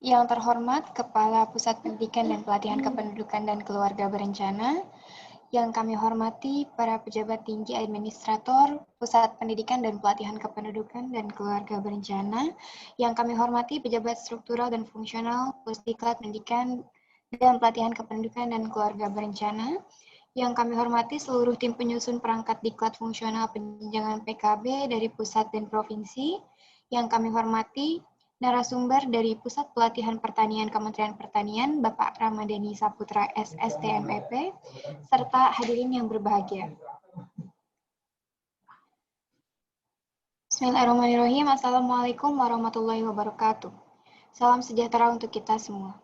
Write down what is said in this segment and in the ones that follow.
Yang terhormat Kepala Pusat Pendidikan dan Pelatihan Kependudukan dan Keluarga Berencana, yang kami hormati para pejabat tinggi administrator Pusat Pendidikan dan Pelatihan Kependudukan dan Keluarga Berencana, yang kami hormati pejabat struktural dan fungsional Pusdiklat Pendidikan dan Pelatihan Kependudukan dan Keluarga Berencana, yang kami hormati seluruh tim penyusun perangkat diklat fungsional penjenjangan PKB dari pusat dan provinsi, yang kami hormati narasumber dari Pusat Pelatihan Pertanian Kementerian Pertanian, Bapak Ramadhani Saputra SSTMEP, serta hadirin yang berbahagia. Bismillahirrahmanirrahim. Assalamualaikum warahmatullahi wabarakatuh. Salam sejahtera untuk kita semua.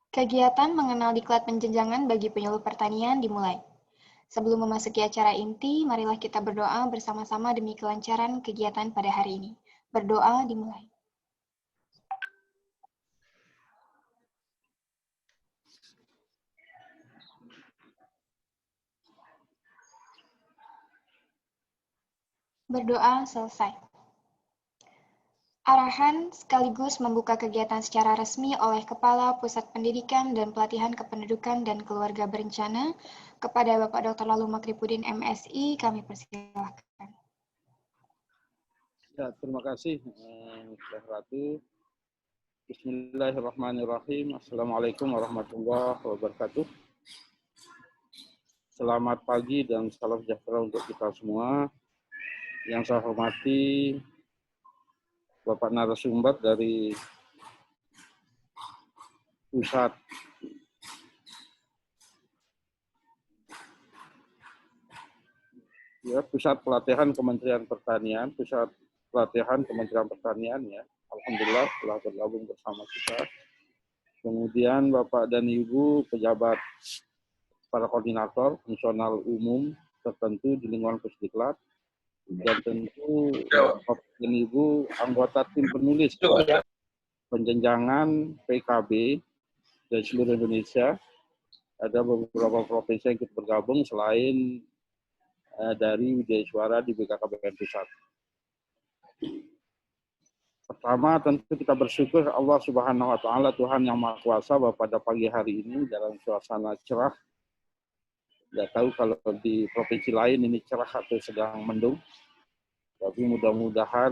Kegiatan mengenal diklat penjenjangan bagi penyuluh pertanian dimulai. Sebelum memasuki acara inti, marilah kita berdoa bersama-sama demi kelancaran kegiatan pada hari ini. Berdoa dimulai. Berdoa selesai. Arahan sekaligus membuka kegiatan secara resmi oleh Kepala Pusat Pendidikan dan Pelatihan Kependudukan dan Keluarga Berencana kepada Bapak Dr. Lalu Makripudin MSI, kami persilahkan. Ya, terima kasih, Syekh Ratu. Bismillahirrahmanirrahim. Assalamualaikum warahmatullahi wabarakatuh. Selamat pagi dan salam sejahtera untuk kita semua. Yang saya hormati Bapak narasumber dari Pusat Pelatihan Kementerian Pertanian, Pusat Pelatihan Kementerian Pertanian ya. Alhamdulillah telah bergabung bersama kita. Kemudian Bapak dan Ibu pejabat para koordinator fungsional umum tertentu di lingkungan Pusdiklat, dan tentu Bapak dan Ibu anggota tim penulis penjenjangan PKB dari seluruh Indonesia. Ada beberapa provinsi yang ikut bergabung selain dari Widya Suara di BKKBN Pusat. Pertama, tentu kita bersyukur Allah Subhanahu wa Ta'ala, Tuhan yang Maha Kuasa, bahwa pada pagi hari ini dalam suasana cerah. Tidak tahu kalau di provinsi lain ini cerah atau sedang mendung. Tapi mudah-mudahan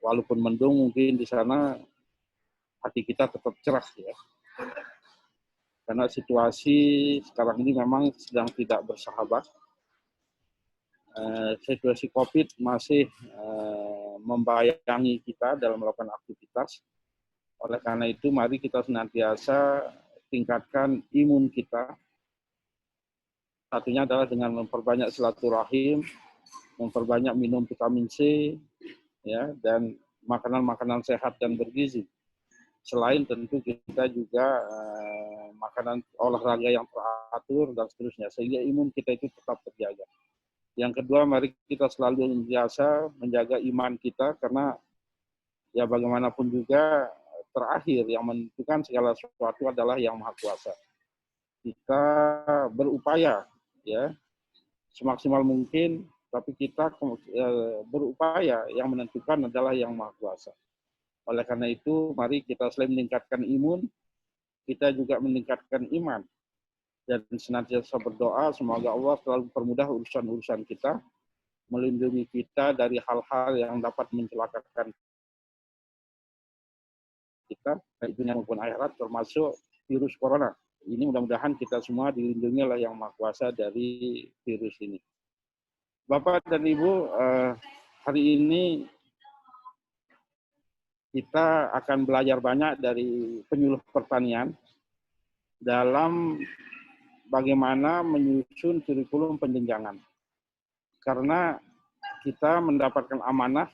walaupun mendung, mungkin di sana hati kita tetap cerah ya. Karena situasi sekarang ini memang sedang tidak bersahabat. Situasi COVID masih membayangi kita dalam melakukan aktivitas. Oleh karena itu, mari kita senantiasa tingkatkan imun kita. Satunya adalah dengan memperbanyak silaturahim, memperbanyak minum vitamin C, ya, dan makanan-makanan sehat dan bergizi. Selain tentu kita juga makanan olahraga yang teratur dan seterusnya, sehingga imun kita itu tetap terjaga. Yang kedua, mari kita selalu biasa menjaga iman kita, karena ya bagaimanapun juga terakhir yang menentukan segala sesuatu adalah Yang Maha Kuasa. Kita berupaya ya semaksimal mungkin, tapi kita berupaya, yang menentukan adalah Yang Maha Kuasa. Oleh karena itu, mari kita selain meningkatkan imun, kita juga meningkatkan iman. Dan senantiasa berdoa, semoga Allah selalu permudah urusan-urusan kita, melindungi kita dari hal-hal yang dapat mencelakakan kita, baik dunia maupun akhirat, termasuk virus corona. Ini mudah-mudahan kita semua dilindungi oleh Yang Maha Kuasa dari virus ini. Bapak dan Ibu, hari ini kita akan belajar banyak dari penyuluh pertanian dalam bagaimana menyusun kurikulum penjenjangan. Karena kita mendapatkan amanah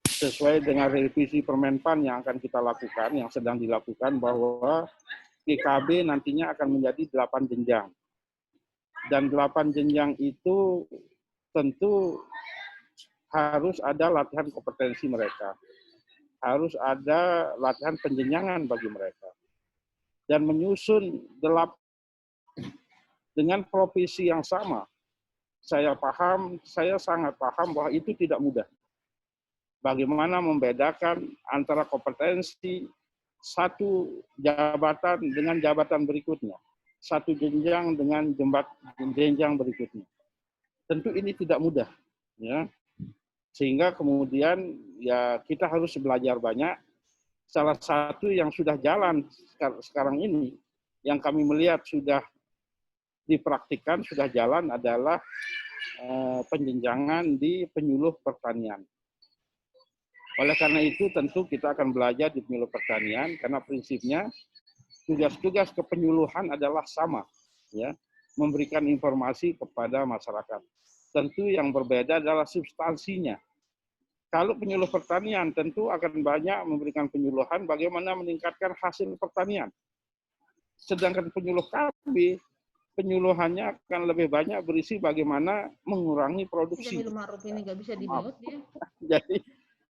sesuai dengan revisi Permenpan yang akan kita lakukan, yang sedang dilakukan, bahwa PKB nantinya akan menjadi 8 jenjang. Dan 8 jenjang itu tentu harus ada latihan kompetensi mereka. Harus ada latihan penjenjangan bagi mereka. Dan menyusun dengan profesi yang sama, saya sangat paham bahwa itu tidak mudah. bagaimana membedakan antara kompetensi satu jabatan dengan jabatan berikutnya, satu jenjang dengan jenjang berikutnya. Tentu ini tidak mudah, ya. Sehingga kemudian ya kita harus belajar banyak. Salah satu yang sudah jalan sekarang ini, yang kami melihat sudah dipraktikkan, sudah jalan adalah penjenjangan di penyuluh pertanian. Oleh karena itu tentu kita akan belajar di penyuluh pertanian karena prinsipnya tugas-tugas kepenyuluhan adalah sama, ya, memberikan informasi kepada masyarakat. Tentu yang berbeda adalah substansinya. Kalau penyuluh pertanian tentu akan banyak memberikan penyuluhan bagaimana meningkatkan hasil pertanian. Sedangkan penyuluh KB, penyuluhannya akan lebih banyak berisi bagaimana mengurangi produksi. Jadi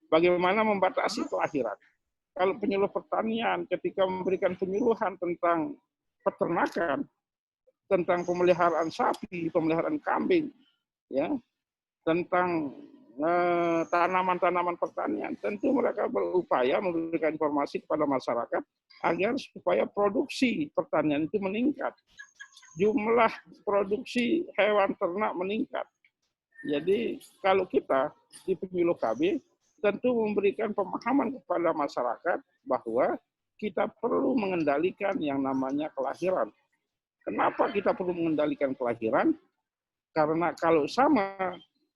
bagaimana membatasi kelahiran. Kalau penyuluh pertanian ketika memberikan penyuluhan tentang peternakan, tentang pemeliharaan sapi, pemeliharaan kambing, ya, tentang tanaman-tanaman pertanian, tentu mereka berupaya memberikan informasi kepada masyarakat agar supaya produksi pertanian itu meningkat, jumlah produksi hewan ternak meningkat. Jadi kalau kita di penyuluh KB tentu memberikan pemahaman kepada masyarakat bahwa kita perlu mengendalikan yang namanya kelahiran. Kenapa kita perlu mengendalikan kelahiran? Karena kalau sama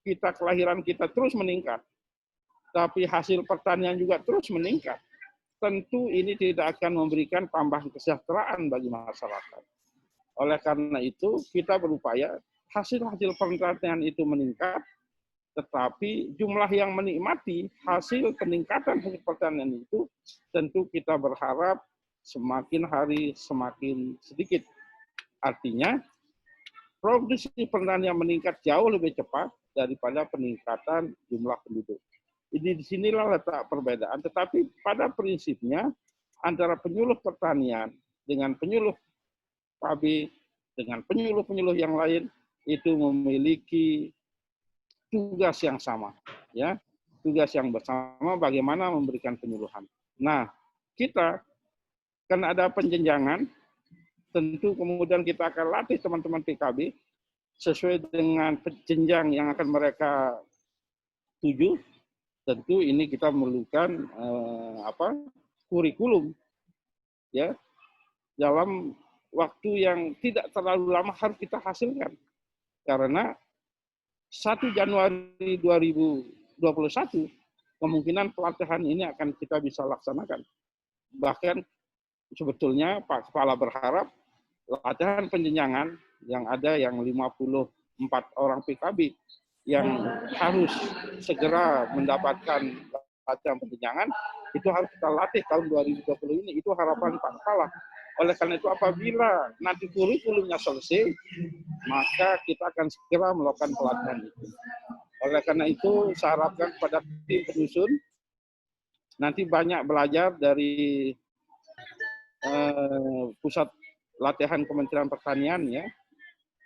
kelahiran kita terus meningkat, tapi hasil pertanian juga terus meningkat, tentu ini tidak akan memberikan tambahan kesejahteraan bagi masyarakat. Oleh karena itu, kita berupaya hasil-hasil pertanian itu meningkat, tetapi jumlah yang menikmati hasil peningkatan hasil pertanian itu, tentu kita berharap semakin hari semakin sedikit. Artinya, produksi pertanian meningkat jauh lebih cepat daripada peningkatan jumlah penduduk. Jadi disinilah letak perbedaan. Tetapi pada prinsipnya antara penyuluh pertanian dengan penyuluh KB dengan penyuluh-penyuluh yang lain itu memiliki tugas yang sama, ya, tugas yang bersama bagaimana memberikan penyuluhan. Nah, kita karena ada penjenjangan, tentu kemudian kita akan latih teman-teman PKB sesuai dengan jenjang yang akan mereka tuju. Tentu ini kita memerlukan kurikulum, ya, dalam waktu yang tidak terlalu lama harus kita hasilkan. Karena 1 Januari 2021 kemungkinan pelatihan ini akan kita bisa laksanakan. Bahkan sebetulnya Pak Kepala berharap latihan penjenjangan yang ada yang 54 orang PKB yang harus segera mendapatkan latihan penjenjangan itu harus kita latih tahun 2020 ini. Itu harapan Pak Kepala. Oleh karena itu apabila nanti kurikulumnya selesai, maka kita akan segera melakukan pelatihan itu. Oleh karena itu saya harapkan kepada tim penyusun nanti banyak belajar dari pusat latihan Kementerian Pertanian, ya,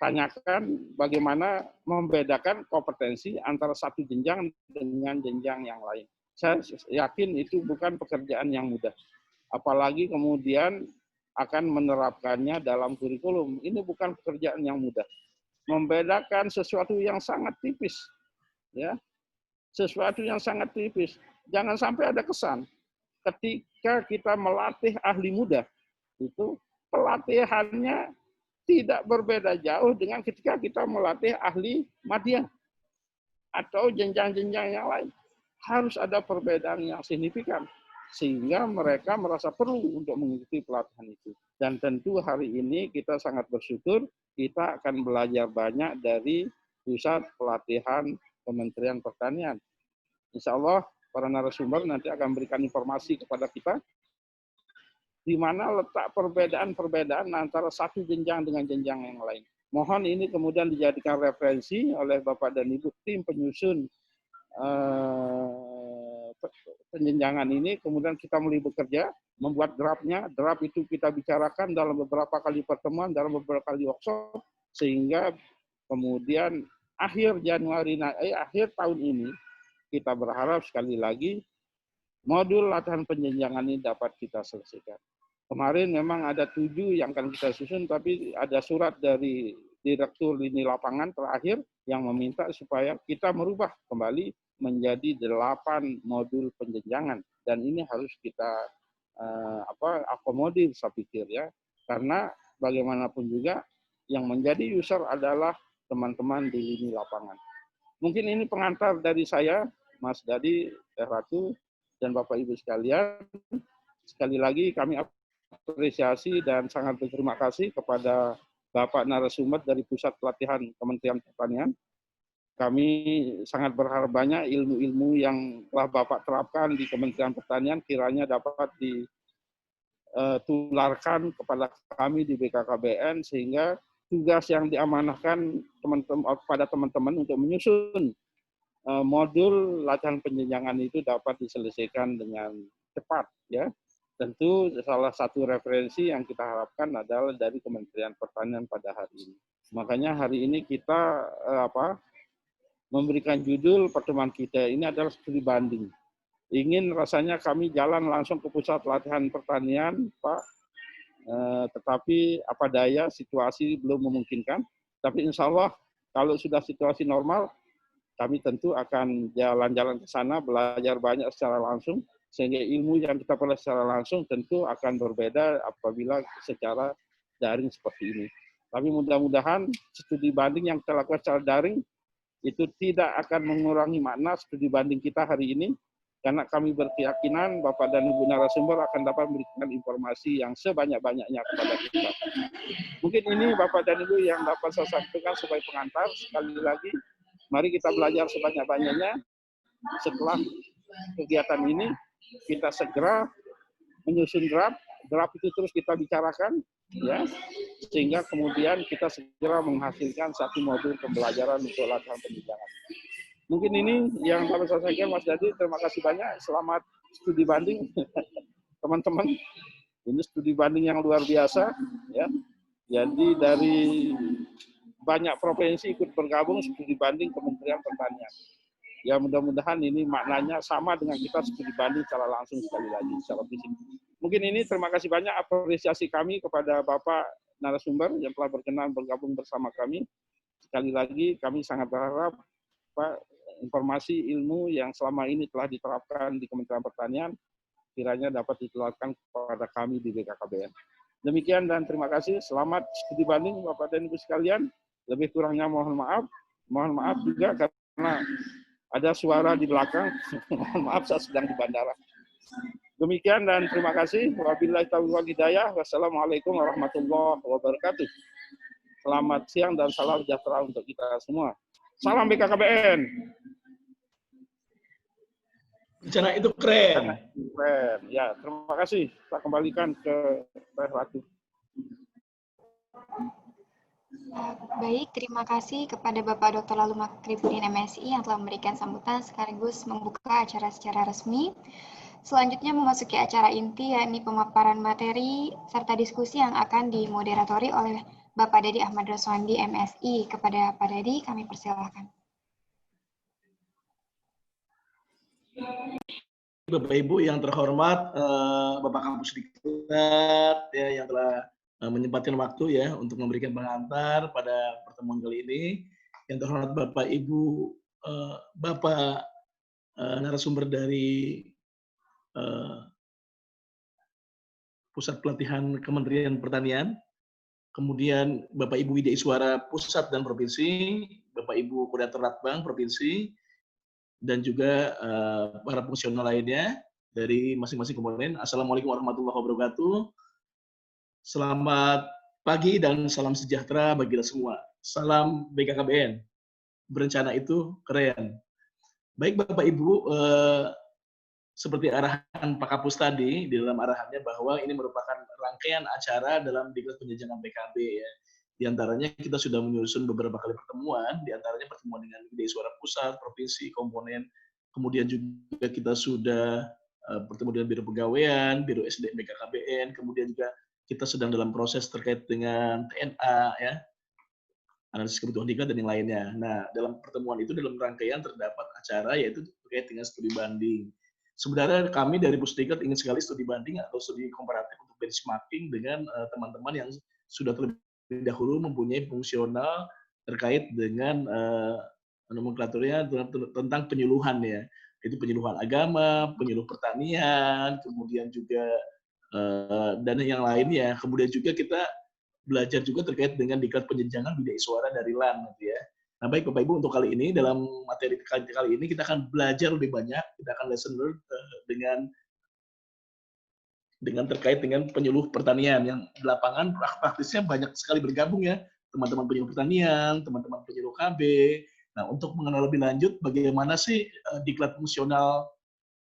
tanyakan bagaimana membedakan kompetensi antara satu jenjang dengan jenjang yang lain. Saya yakin itu bukan pekerjaan yang mudah. Apalagi kemudian akan menerapkannya dalam kurikulum. Ini bukan pekerjaan yang mudah. Membedakan sesuatu yang sangat tipis, ya, sesuatu yang sangat tipis. Jangan sampai ada kesan ketika kita melatih ahli muda, itu pelatihannya tidak berbeda jauh dengan ketika kita melatih ahli madya atau jenjang-jenjang yang lain. Harus ada perbedaan yang signifikan sehingga mereka merasa perlu untuk mengikuti pelatihan itu. Dan tentu hari ini kita sangat bersyukur kita akan belajar banyak dari pusat pelatihan Kementerian Pertanian. Insya Allah para narasumber nanti akan berikan informasi kepada kita di mana letak perbedaan-perbedaan antara satu jenjang dengan jenjang yang lain. Mohon ini kemudian dijadikan referensi oleh Bapak dan Ibu tim penyusun penjenjangan ini. Kemudian kita mulai bekerja, membuat draftnya. Draft itu kita bicarakan dalam beberapa kali pertemuan, dalam beberapa kali workshop, sehingga kemudian akhir tahun ini kita berharap sekali lagi modul latihan penjenjangan ini dapat kita selesaikan. Kemarin memang ada 7 yang akan kita susun, tapi ada surat dari Direktur Lini Lapangan terakhir yang meminta supaya kita merubah kembali menjadi 8 modul penjenjangan. Dan ini harus kita akomodir, saya pikir ya. Karena bagaimanapun juga yang menjadi user adalah teman-teman di lini lapangan. Mungkin ini pengantar dari saya, Mas Dadi, Teh Ratu, dan Bapak Ibu sekalian. Sekali lagi kami apresiasi dan sangat berterima kasih kepada Bapak narasumber dari Pusat Pelatihan Kementerian Pertanian. Kami sangat berharap banyak ilmu-ilmu yang telah Bapak terapkan di Kementerian Pertanian kiranya dapat ditularkan kepada kami di BKKBN sehingga tugas yang diamanahkan kepada teman-teman untuk menyusun modul latihan penjenjangan itu dapat diselesaikan dengan cepat ya. Tentu salah satu referensi yang kita harapkan adalah dari Kementerian Pertanian pada hari ini. Makanya hari ini kita memberikan judul pertemuan kita ini adalah studi banding. Ingin rasanya kami jalan langsung ke pusat latihan pertanian, Pak, tetapi apa daya situasi belum memungkinkan. Tapi insya Allah kalau sudah situasi normal, kami tentu akan jalan-jalan ke sana, belajar banyak secara langsung, sehingga ilmu yang kita peroleh secara langsung tentu akan berbeda apabila secara daring seperti ini. Tapi mudah-mudahan studi banding yang kita lakukan secara daring itu tidak akan mengurangi makna studi banding kita hari ini, karena kami berkeyakinan Bapak dan Ibu narasumber akan dapat memberikan informasi yang sebanyak-banyaknya kepada kita. Mungkin ini Bapak dan Ibu yang dapat saya sampaikan sebagai pengantar. Sekali lagi, mari kita belajar sebanyak-banyaknya. Setelah kegiatan ini, kita segera menyusun draft. Draft itu terus kita bicarakan, ya, sehingga kemudian kita segera menghasilkan satu modul pembelajaran untuk latihan penjenjangan. Mungkin ini yang dapat saya sampaikan, Mas Dadi. Terima kasih banyak. Selamat studi banding, teman-teman. Ini studi banding yang luar biasa, ya. Jadi dari banyak provinsi ikut bergabung studi banding Kementerian Pertanian. Ya mudah-mudahan ini maknanya sama dengan kita studi banding secara langsung sekali lagi, secara fisik. Mungkin ini terima kasih banyak apresiasi kami kepada Bapak narasumber yang telah berkenan bergabung bersama kami. Sekali lagi kami sangat berharap Pak, informasi ilmu yang selama ini telah diterapkan di Kementerian Pertanian kiranya dapat ditularkan kepada kami di BKKBN. Demikian dan terima kasih. Selamat studi banding Bapak dan Ibu sekalian. Lebih kurangnya mohon maaf. Mohon maaf juga karena ada suara di belakang. Mohon maaf, saya sedang di bandara. Demikian dan terima kasih. Wabillahi taufiq wal hidayah. Wassalamualaikum warahmatullahi wabarakatuh. Selamat siang dan salam sejahtera untuk kita semua. Salam BKKBN. Rencana itu keren. Keren. Ya, terima kasih. Saya kembalikan ke Teh Ratu. Baik, terima kasih kepada Bapak Dr. Lalu Makrifudin MSI yang telah memberikan sambutan sekaligus membuka acara secara resmi. Selanjutnya memasuki acara inti, yakni pemaparan materi serta diskusi yang akan dimoderatori oleh Bapak Dadi Ahmad Roswandi MSI. Kepada Pak Dadi, kami persilahkan. Bapak Ibu yang terhormat, Bapak Kampus Diklat ya yang telah menyempatkan waktu ya untuk memberikan pengantar pada pertemuan kali ini. Yang terhormat Bapak Ibu, Bapak narasumber dari Pusat Pelatihan Kementerian Pertanian, kemudian Bapak Ibu Widya Iswara Pusat dan Provinsi, Bapak Ibu Koordinator Ratbang Provinsi, dan juga para fungsional lainnya dari masing-masing komponen. Assalamualaikum warahmatullahi wabarakatuh. Selamat pagi dan salam sejahtera bagi kita semua. Salam BKKBN. Berencana itu keren. Baik Bapak Ibu, seperti arahan Pak Kapus tadi, di dalam arahannya bahwa ini merupakan rangkaian acara dalam Diklat Penjenjangan PKB ya. Di antaranya kita sudah menyusun beberapa kali pertemuan, di antaranya pertemuan dengan Widya Iswara Pusat, Provinsi, komponen, kemudian juga kita sudah bertemu dengan Biro Pegawaian, Biro SDM BKKBN, kemudian juga kita sedang dalam proses terkait dengan TNA, ya, analisis kebutuhan diklat dan yang lainnya. Nah, dalam pertemuan itu dalam rangkaian terdapat acara yaitu terkait dengan studi banding. Sebenarnya kami dari Pusdiklat ingin sekali studi banding atau studi komparatif untuk benchmarking dengan teman-teman yang sudah terlebih dahulu mempunyai fungsional terkait dengan nomenklaturnya tentang penyuluhan ya. Itu penyuluhan agama, penyuluh pertanian, kemudian juga dan yang lainnya. Kemudian juga kita belajar juga terkait dengan diklat penjenjangan bidai suara dari LAN gitu ya. Nah, baik Bapak Ibu, untuk kali ini dalam materi kali ini kita akan belajar lebih banyak, kita akan lesson learn dengan terkait dengan penyuluh pertanian yang di lapangan praktisnya banyak sekali bergabung ya, teman-teman penyuluh pertanian, teman-teman penyuluh KB. Nah, untuk mengenal lebih lanjut bagaimana sih diklat fungsional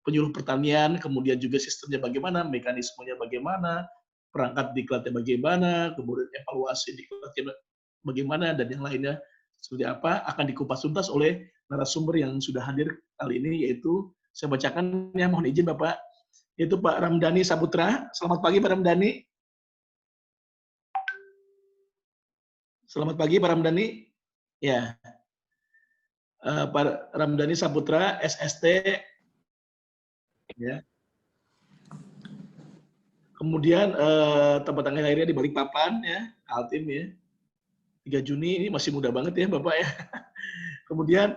penyuluh pertanian, kemudian juga sistemnya bagaimana, mekanismenya bagaimana, perangkat diklatnya bagaimana, kemudian evaluasi diklatnya bagaimana, dan yang lainnya seperti apa, akan dikupas tuntas oleh narasumber yang sudah hadir kali ini, yaitu saya bacakan ya, mohon izin Bapak, yaitu Pak Ramdhani Saputra. Selamat pagi Pak Ramdhani. Selamat pagi Pak Ramdhani. Ya, Pak Ramdhani Saputra, SST. Ya. Kemudian tempat tanggal lahirnya di Balikpapan ya, Kaltim ya. 3 Juni, ini masih muda banget ya Bapak ya. Kemudian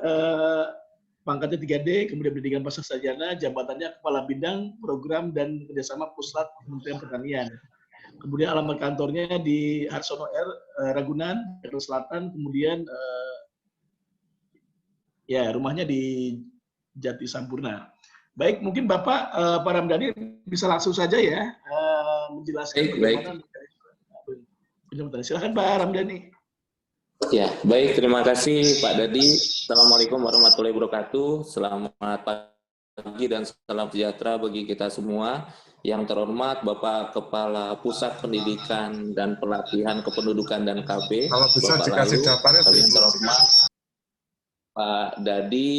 pangkatnya 3D, kemudian pendidikan pasca sarjana, jabatannya Kepala Bidang Program dan Kerjasama Puslat Kementerian Pertanian. Kemudian alamat kantornya di Harsono R, Ragunan, Jakarta Selatan. Kemudian ya rumahnya di Jati Sampurna. Baik, mungkin Bapak Pak Ramdhani bisa langsung saja ya menjelaskan bagaimana. Silakan Pak Ramdhani. Ya, baik. Terima kasih Pak Dadi. Assalamualaikum warahmatullahi wabarakatuh. Selamat pagi dan salam sejahtera bagi kita semua. Yang terhormat Bapak Kepala Pusat Pendidikan dan Pelatihan Kependudukan dan KB. Kalau bisa Bapak dikasih jawabannya. Yang terhormat Pak Dadi,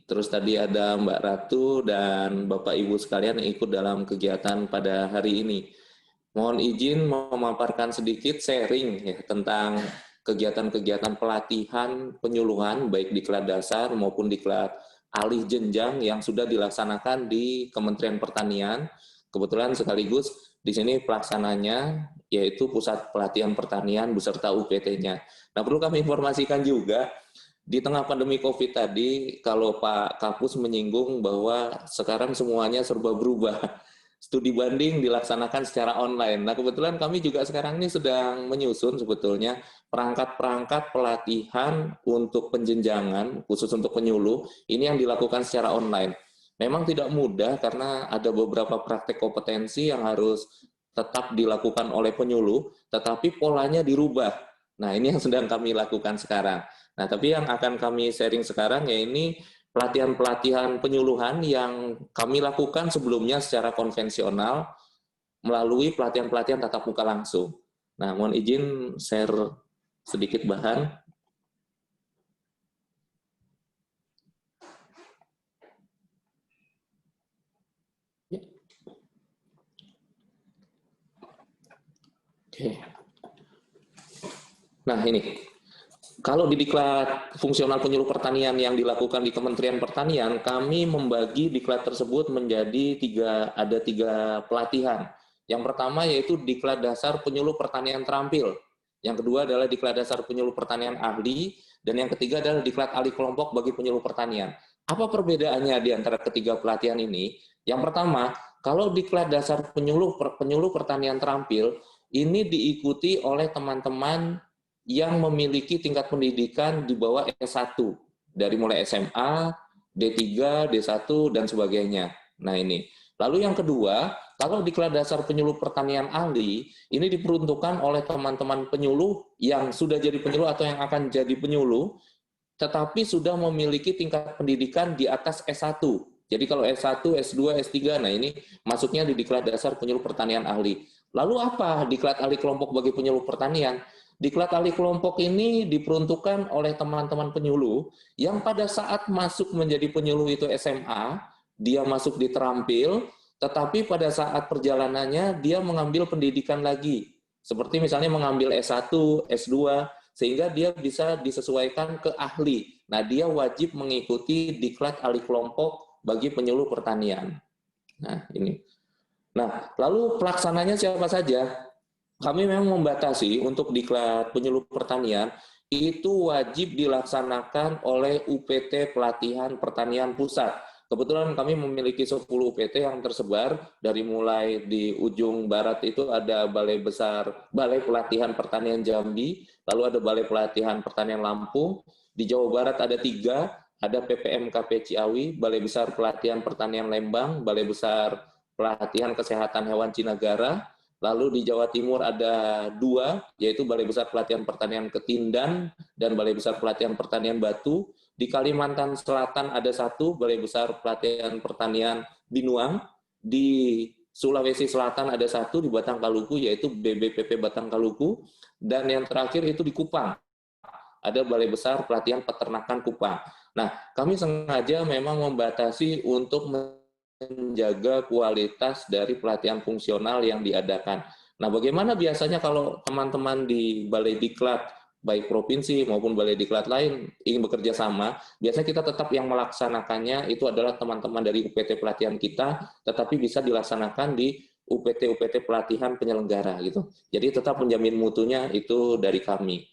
terus tadi ada Mbak Ratu dan Bapak Ibu sekalian yang ikut dalam kegiatan pada hari ini. Mohon izin memaparkan sedikit sharing ya tentang kegiatan-kegiatan pelatihan penyuluhan baik diklat dasar maupun diklat alih jenjang yang sudah dilaksanakan di Kementerian Pertanian. Kebetulan sekaligus di sini pelaksananya yaitu Pusat Pelatihan Pertanian beserta UPT-nya. Nah, perlu kami informasikan juga di tengah pandemi COVID tadi, kalau Pak Kapus menyinggung bahwa sekarang semuanya serba berubah. Studi banding dilaksanakan secara online. Nah, kebetulan kami juga sekarang ini sedang menyusun sebetulnya perangkat-perangkat pelatihan untuk penjenjangan, khusus untuk penyuluh, ini yang dilakukan secara online. Memang tidak mudah karena ada beberapa praktek kompetensi yang harus tetap dilakukan oleh penyuluh, tetapi polanya dirubah. Nah, ini yang sedang kami lakukan sekarang. Nah, tapi yang akan kami sharing sekarang ya ini pelatihan-pelatihan penyuluhan yang kami lakukan sebelumnya secara konvensional melalui pelatihan-pelatihan tatap muka langsung. Nah, mohon izin share sedikit bahan. Oke. Nah, ini. Kalau di diklat fungsional penyuluh pertanian yang dilakukan di Kementerian Pertanian, kami membagi diklat tersebut menjadi tiga pelatihan. Yang pertama yaitu diklat dasar penyuluh pertanian terampil. Yang kedua adalah diklat dasar penyuluh pertanian ahli. Dan yang ketiga adalah diklat alih kelompok bagi penyuluh pertanian. Apa perbedaannya di antara ketiga pelatihan ini? Yang pertama, kalau diklat dasar penyuluh pertanian terampil, ini diikuti oleh teman-teman yang memiliki tingkat pendidikan di bawah S1, dari mulai SMA, D3, D1, dan sebagainya. Nah ini. Lalu yang kedua, kalau diklat dasar penyuluh pertanian ahli, ini diperuntukkan oleh teman-teman penyuluh yang sudah jadi penyuluh atau yang akan jadi penyuluh, tetapi sudah memiliki tingkat pendidikan di atas S1. Jadi kalau S1, S2, S3, nah ini masuknya di diklat dasar penyuluh pertanian ahli. Lalu apa diklat alih kelompok bagi penyuluh pertanian? Diklat alih kelompok ini diperuntukkan oleh teman-teman penyuluh yang pada saat masuk menjadi penyuluh itu SMA, dia masuk di terampil, tetapi pada saat perjalanannya dia mengambil pendidikan lagi. Seperti misalnya mengambil S1, S2, sehingga dia bisa disesuaikan ke ahli. Nah, dia wajib mengikuti diklat ahli kelompok bagi penyuluh pertanian. Nah, ini. Nah, lalu pelaksananya siapa saja? Kami memang membatasi untuk diklat penyuluh pertanian itu wajib dilaksanakan oleh UPT Pelatihan Pertanian Pusat. Kebetulan kami memiliki 10 UPT yang tersebar, dari mulai di ujung barat itu ada Balai Pelatihan Pertanian Jambi, lalu ada Balai Pelatihan Pertanian Lampung, di Jawa Barat ada 3, ada PPMKP Ciawi, Balai Besar Pelatihan Pertanian Lembang, Balai Besar Pelatihan Kesehatan Hewan Cinagara, lalu di Jawa Timur ada 2, yaitu Balai Besar Pelatihan Pertanian Ketindan dan Balai Besar Pelatihan Pertanian Batu. Di Kalimantan Selatan ada 1, Balai Besar Pelatihan Pertanian Binuang. Di Sulawesi Selatan ada 1 di Batangkaluku, yaitu BBPP Batangkaluku. Dan yang terakhir itu di Kupang, ada Balai Besar Pelatihan Peternakan Kupang. Nah, kami sengaja memang membatasi untuk menjaga kualitas dari pelatihan fungsional yang diadakan. Nah, bagaimana biasanya kalau teman-teman di Balai Diklat, baik provinsi maupun balai diklat lain ingin bekerja sama, biasanya kita tetap yang melaksanakannya itu adalah teman-teman dari UPT pelatihan kita, tetapi bisa dilaksanakan di UPT pelatihan penyelenggara gitu. Jadi tetap menjamin mutunya itu dari kami.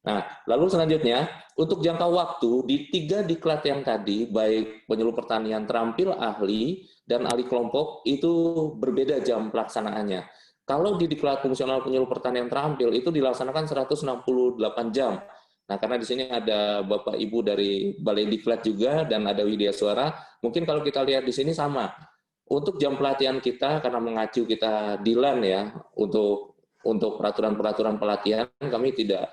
Nah, lalu selanjutnya untuk jangka waktu di 3 diklat yang tadi, baik penyuluh pertanian terampil ahli dan ahli kelompok itu berbeda jam pelaksanaannya. Kalau di diklat fungsional penyuluh pertanian terampil itu dilaksanakan 168 jam. Nah, karena di sini ada Bapak Ibu dari Balai Diklat juga dan ada Widya Suara, mungkin kalau kita lihat di sini sama. Untuk jam pelatihan kita, karena mengacu kita di LAN ya, untuk peraturan-peraturan pelatihan, kami tidak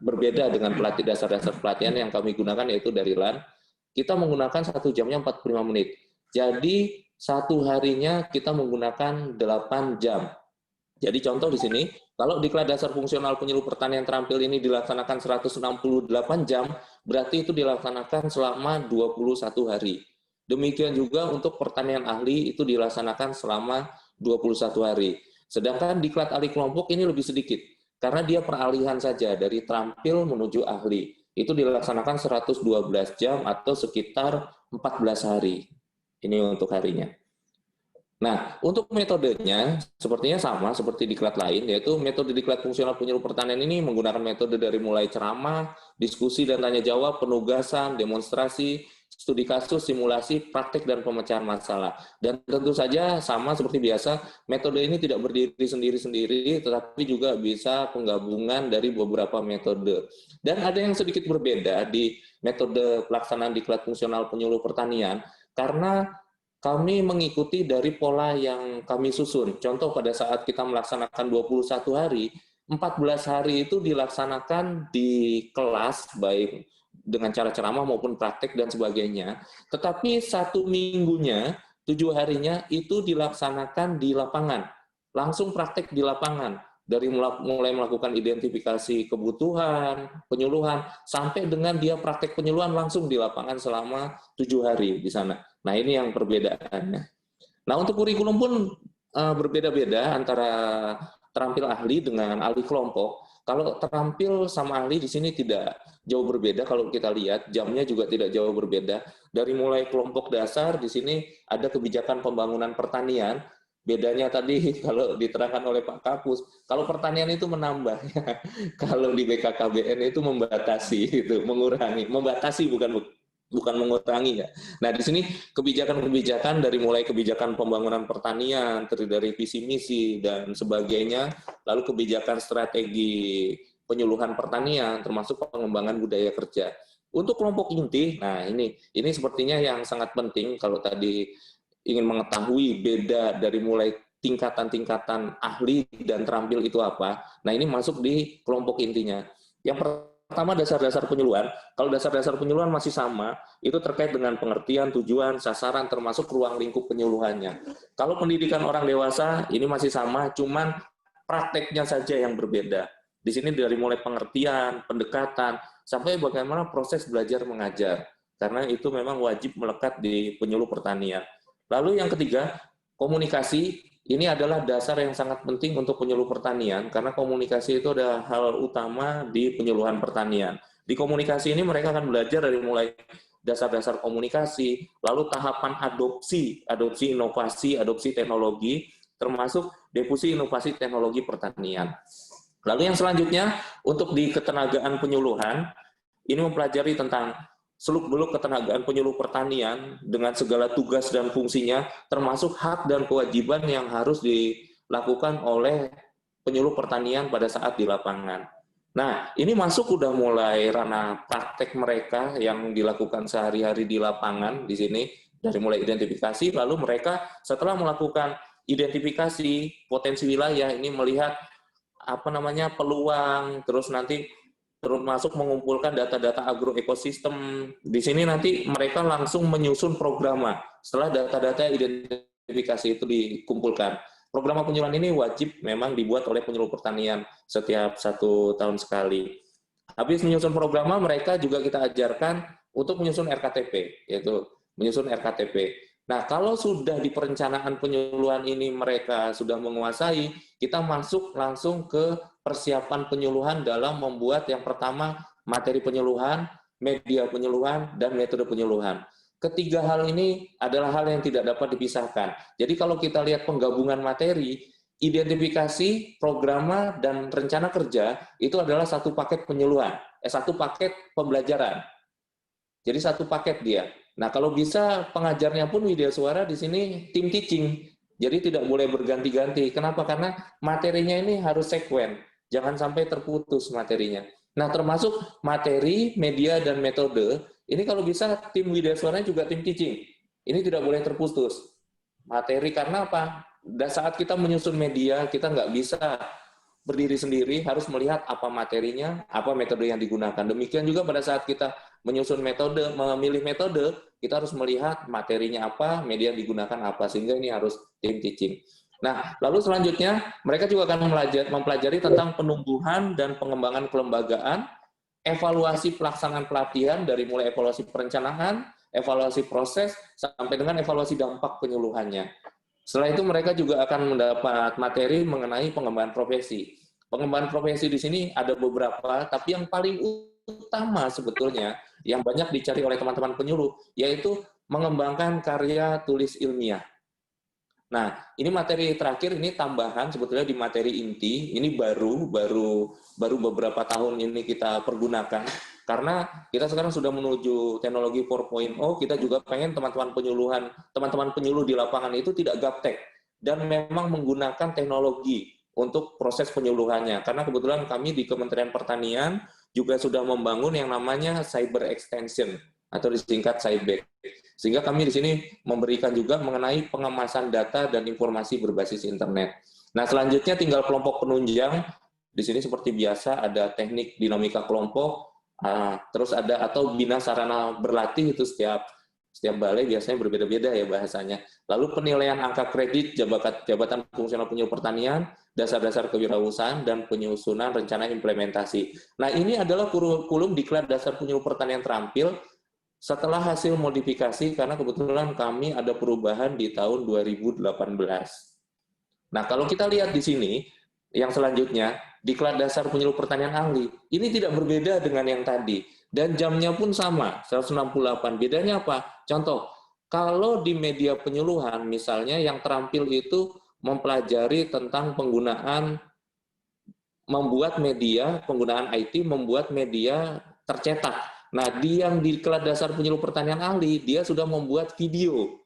berbeda dengan dasar-dasar pelatihan yang kami gunakan, yaitu dari LAN. Kita menggunakan 1 jamnya 45 menit. Jadi, 1 harinya kita menggunakan 8 jam. Jadi contoh di sini, kalau diklat dasar fungsional penyuluh pertanian terampil ini dilaksanakan 168 jam, berarti itu dilaksanakan selama 21 hari. Demikian juga untuk pertanian ahli itu dilaksanakan selama 21 hari. Sedangkan diklat ahli kelompok ini lebih sedikit, karena dia peralihan saja dari terampil menuju ahli. Itu dilaksanakan 112 jam atau sekitar 14 hari. Ini untuk harinya. Nah, untuk metodenya sepertinya sama seperti diklat lain, yaitu metode diklat fungsional penyuluh pertanian ini menggunakan metode dari mulai ceramah, diskusi dan tanya jawab, penugasan, demonstrasi, studi kasus, simulasi, praktek, dan pemecahan masalah. Dan tentu saja sama seperti biasa, metode ini tidak berdiri sendiri-sendiri, tetapi juga bisa penggabungan dari beberapa metode. Dan ada yang sedikit berbeda di metode pelaksanaan diklat fungsional penyuluh pertanian, karena kami mengikuti dari pola yang kami susun. Contoh pada saat kita melaksanakan 21 hari, 14 hari itu dilaksanakan di kelas, baik dengan cara ceramah maupun praktek dan sebagainya. Tetapi 1 minggunya, 7 harinya itu dilaksanakan di lapangan. Langsung praktek di lapangan. Dari mulai melakukan identifikasi kebutuhan, penyuluhan, sampai dengan dia praktek penyuluhan langsung di lapangan selama 7 hari di sana. Nah, ini yang perbedaannya. Nah, untuk kurikulum pun berbeda-beda antara terampil ahli dengan ahli kelompok. Kalau terampil sama ahli di sini tidak jauh berbeda, kalau kita lihat jamnya juga tidak jauh berbeda. Dari mulai kelompok dasar, di sini ada kebijakan pembangunan pertanian. Bedanya tadi kalau diterangkan oleh Pak Kapus, kalau pertanian itu menambah, kalau di BKKBN itu membatasi, itu mengurangi, membatasi bukan mengurangi ya. Nah, di sini kebijakan-kebijakan dari mulai kebijakan pembangunan pertanian, terdiri dari visi misi dan sebagainya, lalu kebijakan strategi penyuluhan pertanian termasuk pengembangan budaya kerja. Untuk kelompok inti, nah ini sepertinya yang sangat penting kalau tadi ingin mengetahui beda dari mulai tingkatan-tingkatan ahli dan terampil itu apa. Nah, ini masuk di kelompok intinya. Yang pertama dasar-dasar penyuluhan. Kalau dasar-dasar penyuluhan masih sama, itu terkait dengan pengertian, tujuan, sasaran, termasuk ruang lingkup penyuluhannya. Kalau pendidikan orang dewasa, ini masih sama, cuman prakteknya saja yang berbeda. Di sini dari mulai pengertian, pendekatan, sampai bagaimana proses belajar mengajar. Karena itu memang wajib melekat di penyuluh pertanian. Lalu yang ketiga, komunikasi. ini adalah dasar yang sangat penting untuk penyuluh pertanian, karena komunikasi itu adalah hal utama di penyuluhan pertanian. Di komunikasi ini mereka akan belajar dari mulai dasar-dasar komunikasi, lalu tahapan adopsi inovasi, adopsi teknologi, termasuk diffusi inovasi teknologi pertanian. Lalu yang selanjutnya, untuk di ketenagaan penyuluhan, ini mempelajari tentang seluk-beluk ketenagaan penyuluh pertanian dengan segala tugas dan fungsinya, termasuk hak dan kewajiban yang harus dilakukan oleh penyuluh pertanian pada saat di lapangan. Nah, ini masuk udah mulai ranah praktek mereka yang dilakukan sehari-hari di lapangan di sini, dari mulai identifikasi, lalu mereka setelah melakukan identifikasi potensi wilayah ini melihat peluang, terus nanti termasuk mengumpulkan data-data agroekosistem. Di sini nanti mereka langsung menyusun program setelah data-data identifikasi itu dikumpulkan. Program penyuluhan ini wajib memang dibuat oleh penyuluh pertanian setiap 1 tahun sekali. Habis menyusun program, mereka juga kita ajarkan untuk menyusun RKTP, yaitu menyusun RKTP. Nah, kalau sudah di perencanaan penyuluhan ini mereka sudah menguasai, kita masuk langsung ke persiapan penyuluhan dalam membuat yang pertama materi penyuluhan, media penyuluhan, dan metode penyuluhan. Ketiga hal ini adalah hal yang tidak dapat dipisahkan. Jadi kalau kita lihat penggabungan materi, identifikasi, programa, dan rencana kerja itu adalah satu paket penyuluhan, satu paket pembelajaran. Jadi satu paket dia. Nah, kalau bisa pengajarnya pun Widya Suara di sini tim teaching. Jadi tidak boleh berganti-ganti. Kenapa? Karena materinya ini harus sekuen. Jangan sampai terputus materinya. Nah, termasuk materi, media, dan metode. Ini kalau bisa tim Widya Suara juga tim teaching. Ini tidak boleh terputus. Materi karena apa? Dan saat kita menyusun media, kita nggak bisa berdiri sendiri, harus melihat apa materinya, apa metode yang digunakan. Demikian juga pada saat kita menyusun metode, memilih metode, kita harus melihat materinya apa, media yang digunakan apa, sehingga ini harus tim teaching. Nah, lalu selanjutnya mereka juga akan mempelajari tentang penumbuhan dan pengembangan kelembagaan, evaluasi pelaksanaan pelatihan dari mulai evaluasi perencanaan, evaluasi proses, sampai dengan evaluasi dampak penyuluhannya. Setelah itu mereka juga akan mendapat materi mengenai pengembangan profesi. Pengembangan profesi di sini ada beberapa, tapi yang paling utama sebetulnya yang banyak dicari oleh teman-teman penyuluh, yaitu mengembangkan karya tulis ilmiah. Nah, ini materi terakhir, ini tambahan sebetulnya di materi inti, ini baru beberapa tahun ini kita pergunakan, karena kita sekarang sudah menuju teknologi 4.0, kita juga pengen teman-teman penyuluh di lapangan itu tidak gaptek, dan memang menggunakan teknologi untuk proses penyuluhannya, karena kebetulan kami di Kementerian Pertanian juga sudah membangun yang namanya cyber extension, atau disingkat CYBEX. Sehingga kami di sini memberikan juga mengenai pengemasan data dan informasi berbasis internet. Nah, selanjutnya tinggal kelompok penunjang. Di sini seperti biasa ada teknik dinamika kelompok, terus ada atau bina sarana berlatih, itu setiap balai biasanya berbeda-beda ya bahasanya. Lalu penilaian angka kredit jabatan fungsional penyuluh pertanian, dasar-dasar kewirausahaan, dan penyusunan rencana implementasi. Nah, ini adalah kurikulum diklat dasar penyuluh pertanian terampil setelah hasil modifikasi, karena kebetulan kami ada perubahan di tahun 2018. Nah, kalau kita lihat di sini, yang selanjutnya, diklat dasar penyuluh pertanian ahli, ini tidak berbeda dengan yang tadi. Dan jamnya pun sama, 168. Bedanya apa? Contoh, kalau di media penyuluhan, misalnya yang terampil itu mempelajari tentang penggunaan IT, membuat media tercetak. Nah, yang di kelas dasar penyuluh pertanian ahli, dia sudah membuat video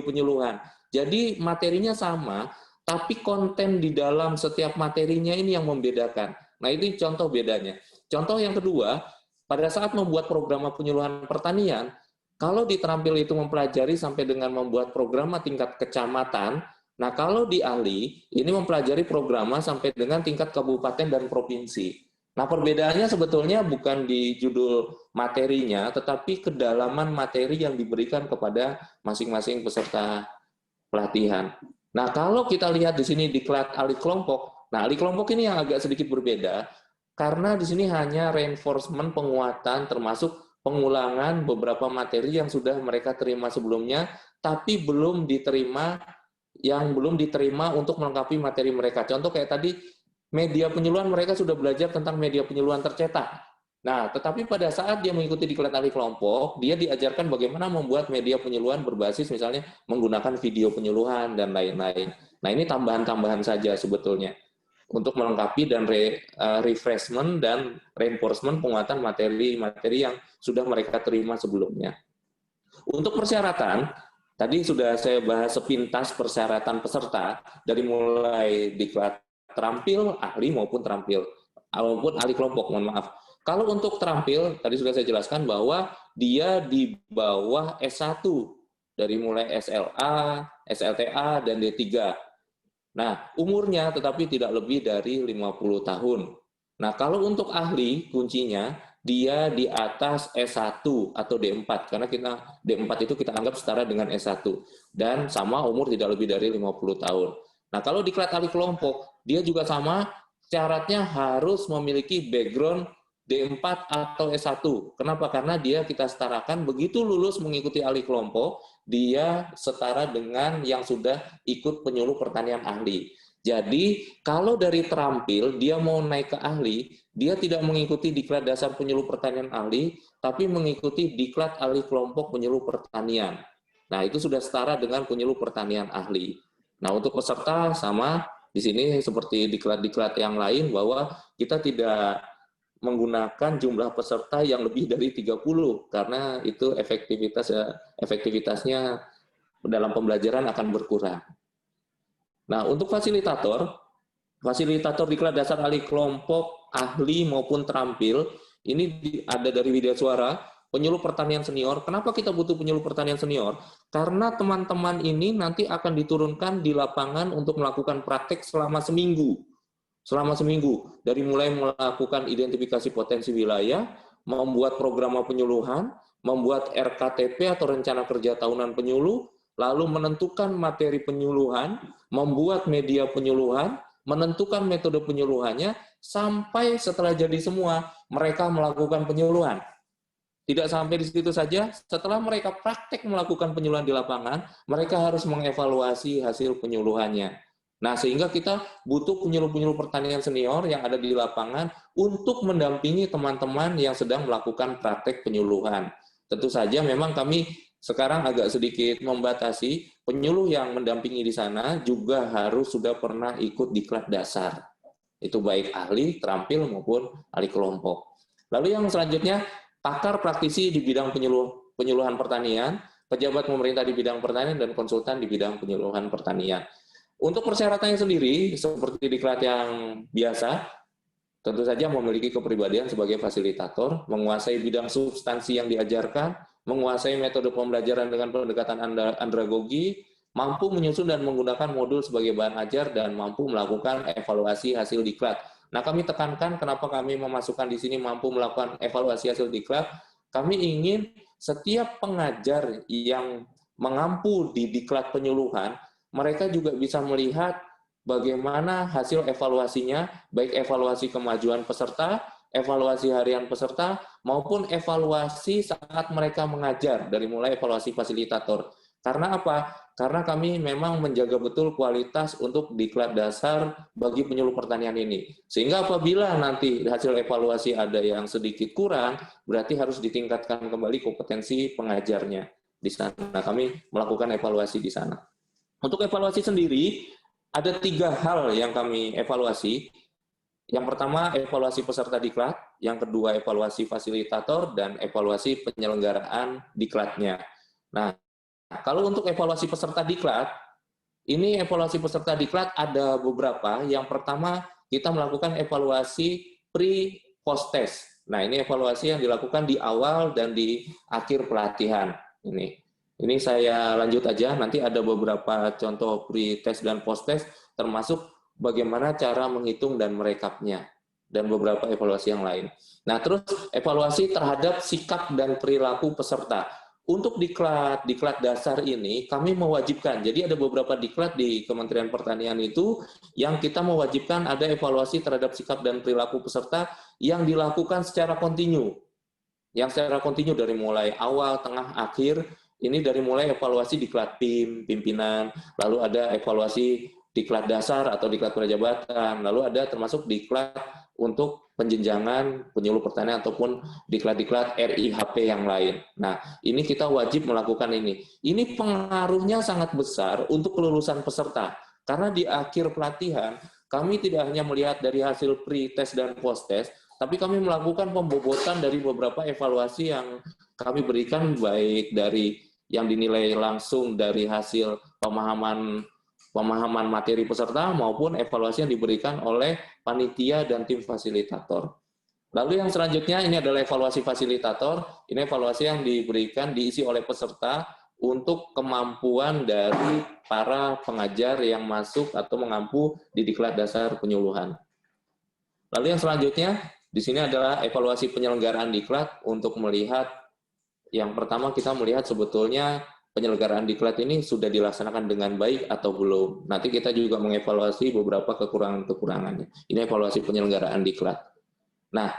penyuluhan. Jadi materinya sama, tapi konten di dalam setiap materinya ini yang membedakan. Nah, ini contoh bedanya. Contoh yang kedua, pada saat membuat program penyuluhan pertanian, kalau di terampil itu mempelajari sampai dengan membuat program tingkat kecamatan, nah kalau di ahli, ini mempelajari program sampai dengan tingkat kabupaten dan provinsi. Nah, perbedaannya sebetulnya bukan di judul materinya, tetapi kedalaman materi yang diberikan kepada masing-masing peserta pelatihan. Nah, kalau kita lihat di sini diklat ahli kelompok, nah ahli kelompok ini yang agak sedikit berbeda, karena di sini hanya reinforcement, penguatan, termasuk pengulangan beberapa materi yang sudah mereka terima sebelumnya, tapi belum diterima yang belum diterima untuk melengkapi materi mereka. Contoh kayak tadi, media penyuluhan mereka sudah belajar tentang media penyuluhan tercetak. Nah, tetapi pada saat dia mengikuti diklat ahli kelompok, dia diajarkan bagaimana membuat media penyuluhan berbasis misalnya menggunakan video penyuluhan dan lain-lain. Nah, ini tambahan-tambahan saja sebetulnya untuk melengkapi dan refreshment dan reinforcement penguatan materi-materi yang sudah mereka terima sebelumnya. Untuk persyaratan, tadi sudah saya bahas sepintas persyaratan peserta dari mulai diklat terampil, ahli maupun ahli kelompok, mohon maaf. Kalau untuk terampil, tadi sudah saya jelaskan bahwa dia di bawah S1 dari mulai SLA, SLTA, dan D3. Nah, umurnya tetapi tidak lebih dari 50 tahun. Nah, kalau untuk ahli, kuncinya dia di atas S1 atau D4, karena D4 itu kita anggap setara dengan S1. Dan sama umur tidak lebih dari 50 tahun. Nah, kalau diklat ahli kelompok, dia juga sama, syaratnya harus memiliki background D4 atau S1. Kenapa? Karena dia kita setarakan, begitu lulus mengikuti ahli kelompok, dia setara dengan yang sudah ikut penyuluh pertanian ahli. Jadi, kalau dari terampil, dia mau naik ke ahli, dia tidak mengikuti diklat dasar penyuluh pertanian ahli, tapi mengikuti diklat ahli kelompok penyuluh pertanian. Nah, itu sudah setara dengan penyuluh pertanian ahli. Nah, untuk peserta sama, di sini seperti diklat-diklat yang lain, bahwa kita tidak menggunakan jumlah peserta yang lebih dari 30 karena itu efektivitasnya dalam pembelajaran akan berkurang. Nah, untuk fasilitator diklat dasar ahli kelompok, ahli maupun terampil, ini ada dari Widya Suara, penyuluh pertanian senior. Kenapa kita butuh penyuluh pertanian senior? Karena teman-teman ini nanti akan diturunkan di lapangan untuk melakukan praktek selama seminggu. Dari mulai melakukan identifikasi potensi wilayah, membuat program penyuluhan, membuat RKTP atau rencana kerja tahunan penyuluh, lalu menentukan materi penyuluhan, membuat media penyuluhan, menentukan metode penyuluhannya, sampai setelah jadi semua, mereka melakukan penyuluhan. Tidak sampai di situ saja, setelah mereka praktek melakukan penyuluhan di lapangan, mereka harus mengevaluasi hasil penyuluhannya. Nah, sehingga kita butuh penyuluh-penyuluh pertanian senior yang ada di lapangan untuk mendampingi teman-teman yang sedang melakukan praktek penyuluhan. Tentu saja memang kami sekarang agak sedikit membatasi, penyuluh yang mendampingi di sana juga harus sudah pernah ikut diklat dasar. Itu baik ahli, terampil, maupun ahli kelompok. Lalu yang selanjutnya, pakar praktisi di bidang penyuluhan pertanian, pejabat pemerintah di bidang pertanian, dan konsultan di bidang penyuluhan pertanian. Untuk persyaratannya sendiri, seperti diklat yang biasa, tentu saja memiliki kepribadian sebagai fasilitator, menguasai bidang substansi yang diajarkan, menguasai metode pembelajaran dengan pendekatan andragogi, mampu menyusun dan menggunakan modul sebagai bahan ajar, dan mampu melakukan evaluasi hasil diklat. Nah, kami tekankan kenapa kami memasukkan di sini mampu melakukan evaluasi hasil diklat. Kami ingin setiap pengajar yang mengampu di diklat penyuluhan, mereka juga bisa melihat bagaimana hasil evaluasinya, baik evaluasi kemajuan peserta, evaluasi harian peserta, maupun evaluasi saat mereka mengajar, dari mulai evaluasi fasilitator. Karena apa? Karena kami memang menjaga betul kualitas untuk diklat dasar bagi penyuluh pertanian ini. Sehingga apabila nanti hasil evaluasi ada yang sedikit kurang, berarti harus ditingkatkan kembali kompetensi pengajarnya di sana. Kami melakukan evaluasi di sana. Untuk evaluasi sendiri, ada 3 hal yang kami evaluasi. Yang pertama, evaluasi peserta diklat. Yang kedua, evaluasi fasilitator. Dan evaluasi penyelenggaraan diklatnya. Nah, kalau untuk evaluasi peserta diklat, ini evaluasi peserta diklat ada beberapa. Yang pertama, kita melakukan evaluasi pre-post test. Nah, ini evaluasi yang dilakukan di awal dan di akhir pelatihan. Ini saya lanjut aja, nanti ada beberapa contoh pre-test dan post-test, termasuk bagaimana cara menghitung dan merekapnya, dan beberapa evaluasi yang lain. Nah, terus evaluasi terhadap sikap dan perilaku peserta. Untuk diklat dasar ini, kami mewajibkan, jadi ada beberapa diklat di Kementerian Pertanian itu, yang kita mewajibkan ada evaluasi terhadap sikap dan perilaku peserta yang dilakukan secara kontinu. Yang secara kontinu dari mulai awal, tengah, akhir, Ini dari mulai evaluasi diklat PIM, pimpinan, lalu ada evaluasi diklat dasar atau diklat prajabatan, lalu ada termasuk diklat untuk penjenjangan penyuluh pertanian ataupun diklat-diklat RIHP yang lain. Nah, ini kita wajib melakukan ini. Ini pengaruhnya sangat besar untuk kelulusan peserta. Karena di akhir pelatihan, kami tidak hanya melihat dari hasil pre-test dan post-test, tapi kami melakukan pembobotan dari beberapa evaluasi yang kami berikan, baik dari yang dinilai langsung dari hasil pemahaman materi peserta maupun evaluasi yang diberikan oleh panitia dan tim fasilitator. Lalu yang selanjutnya ini adalah evaluasi fasilitator. Ini evaluasi yang diisi oleh peserta untuk kemampuan dari para pengajar yang masuk atau mengampu di diklat dasar penyuluhan. Lalu yang selanjutnya di sini adalah evaluasi penyelenggaraan diklat untuk melihat, yang pertama kita melihat sebetulnya penyelenggaraan diklat ini sudah dilaksanakan dengan baik atau belum. Nanti kita juga mengevaluasi beberapa kekurangan-kekurangannya. Ini evaluasi penyelenggaraan diklat. Nah,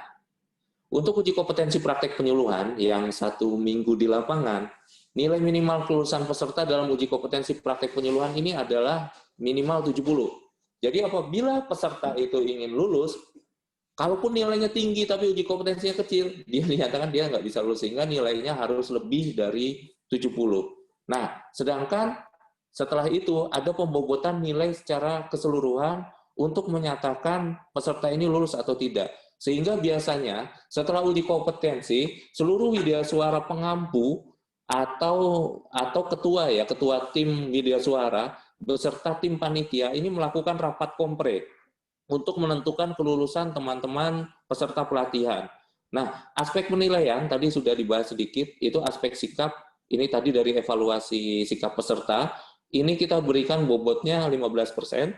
untuk uji kompetensi praktek penyuluhan yang 1 minggu di lapangan, nilai minimal kelulusan peserta dalam uji kompetensi praktek penyuluhan ini adalah minimal 70. Jadi apabila peserta itu ingin lulus, kalaupun nilainya tinggi tapi uji kompetensinya kecil, dia dinyatakan dia nggak bisa lulus, sehingga nilainya harus lebih dari 70. Nah, sedangkan setelah itu ada pembobotan nilai secara keseluruhan untuk menyatakan peserta ini lulus atau tidak. Sehingga biasanya setelah uji kompetensi, seluruh widyasuara pengampu atau ketua tim widyasuara beserta tim panitia ini melakukan rapat kompre untuk menentukan kelulusan teman-teman peserta pelatihan. Nah, aspek penilaian tadi sudah dibahas sedikit, itu aspek sikap, ini tadi dari evaluasi sikap peserta, ini kita berikan bobotnya 15%,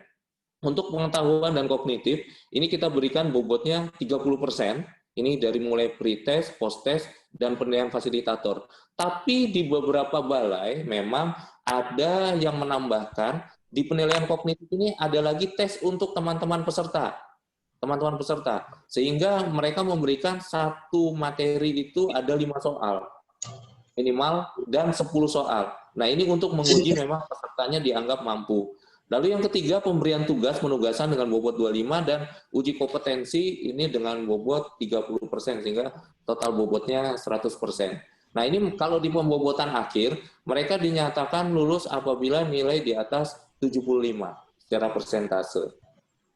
untuk pengetahuan dan kognitif, ini kita berikan bobotnya 30%, ini dari mulai pre-test, post-test, dan penilaian fasilitator. Tapi di beberapa balai memang ada yang menambahkan, di penilaian kognitif ini ada lagi tes untuk teman-teman peserta. Sehingga mereka memberikan satu materi itu ada 5 soal minimal dan 10 soal. Nah, ini untuk menguji memang pesertanya dianggap mampu. Lalu yang ketiga, pemberian tugas penugasan dengan bobot 25 dan uji kompetensi ini dengan bobot 30%, sehingga total bobotnya 100%. Nah, ini kalau di pembobotan akhir, mereka dinyatakan lulus apabila nilai di atas 75 secara persentase.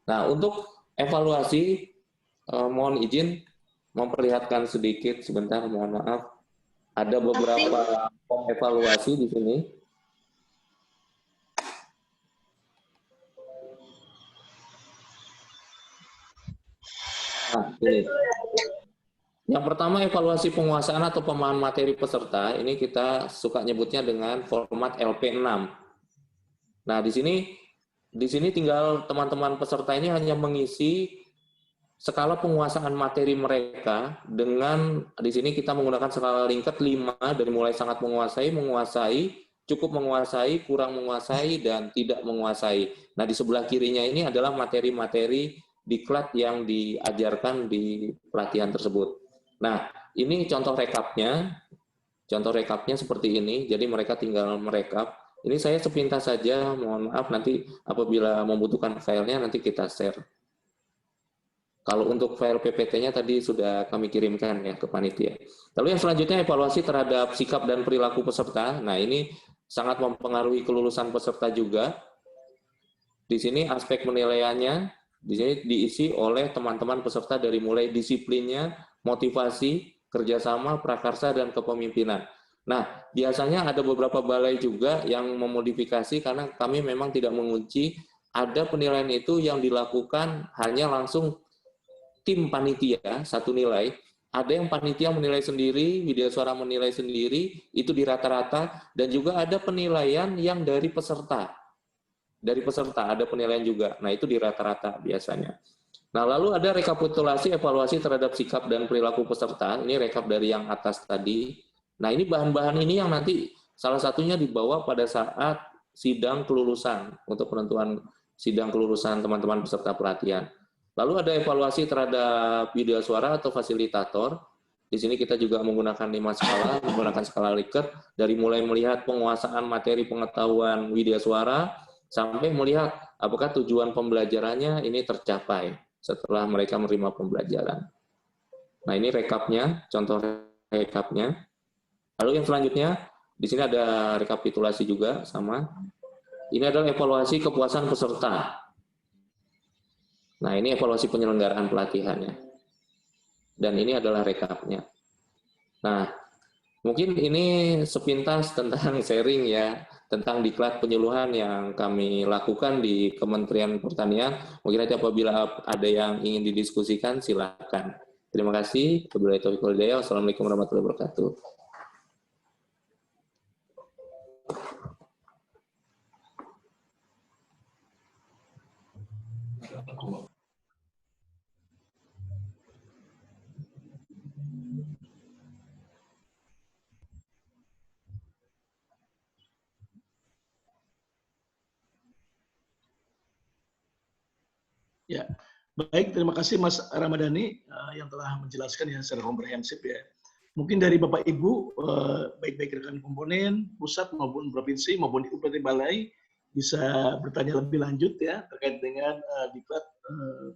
Nah, untuk evaluasi, mohon izin memperlihatkan sedikit sebentar, mohon maaf. Ada beberapa evaluasi di sini. Nah, ini. Yang pertama, evaluasi penguasaan atau pemahaman materi peserta. Ini kita suka nyebutnya dengan format LP6. Nah, di sini tinggal teman-teman peserta ini hanya mengisi skala penguasaan materi mereka dengan, di sini kita menggunakan skala Likert 5, dari mulai sangat menguasai, cukup menguasai, kurang menguasai, dan tidak menguasai. Nah, di sebelah kirinya ini adalah materi-materi diklat yang diajarkan di pelatihan tersebut. Nah, ini contoh rekapnya seperti ini, jadi mereka tinggal merekap. Ini saya sepintas saja, mohon maaf, nanti apabila membutuhkan filenya nanti kita share. Kalau untuk file PPT-nya tadi sudah kami kirimkan ya ke panitia. Lalu yang selanjutnya evaluasi terhadap sikap dan perilaku peserta. Nah, ini sangat mempengaruhi kelulusan peserta juga. Di sini aspek penilaiannya di sini diisi oleh teman-teman peserta dari mulai disiplinnya, motivasi, kerjasama, prakarsa, dan kepemimpinan. Nah, biasanya ada beberapa balai juga yang memodifikasi karena kami memang tidak mengunci. Ada penilaian itu yang dilakukan hanya langsung tim panitia, satu nilai. Ada yang panitia menilai sendiri, widyasuara menilai sendiri, itu di rata-rata. Dan juga ada penilaian yang dari peserta. Dari peserta ada penilaian juga. Nah, itu di rata-rata biasanya. Nah, lalu ada rekapitulasi evaluasi terhadap sikap dan perilaku peserta. Ini rekap dari yang atas tadi. Nah, ini bahan-bahan ini yang nanti salah satunya dibawa pada saat sidang kelulusan, untuk penentuan sidang kelulusan teman-teman peserta pelatihan. Lalu ada evaluasi terhadap widyasuara atau fasilitator. Di sini kita juga menggunakan 5 skala, menggunakan skala Likert, dari mulai melihat penguasaan materi pengetahuan widya suara, sampai melihat apakah tujuan pembelajarannya ini tercapai setelah mereka menerima pembelajaran. Nah, ini rekapnya, contoh rekapnya. Lalu yang selanjutnya, di sini ada rekapitulasi juga, sama. Ini adalah evaluasi kepuasan peserta. Nah, ini evaluasi penyelenggaraan pelatihannya. Dan ini adalah rekapnya. Nah, mungkin ini sepintas tentang sharing ya, tentang diklat penyuluhan yang kami lakukan di Kementerian Pertanian. Mungkin nanti apabila ada yang ingin didiskusikan, silakan. Terima kasih. Wassalamualaikum warahmatullahi wabarakatuh. Ya, baik. Terima kasih Mas Ramadhani yang telah menjelaskan yang secara komprehensif ya. Mungkin dari Bapak Ibu, baik-baik rekan komponen, pusat maupun provinsi maupun di UPT Balai, bisa bertanya lebih lanjut ya terkait dengan diklat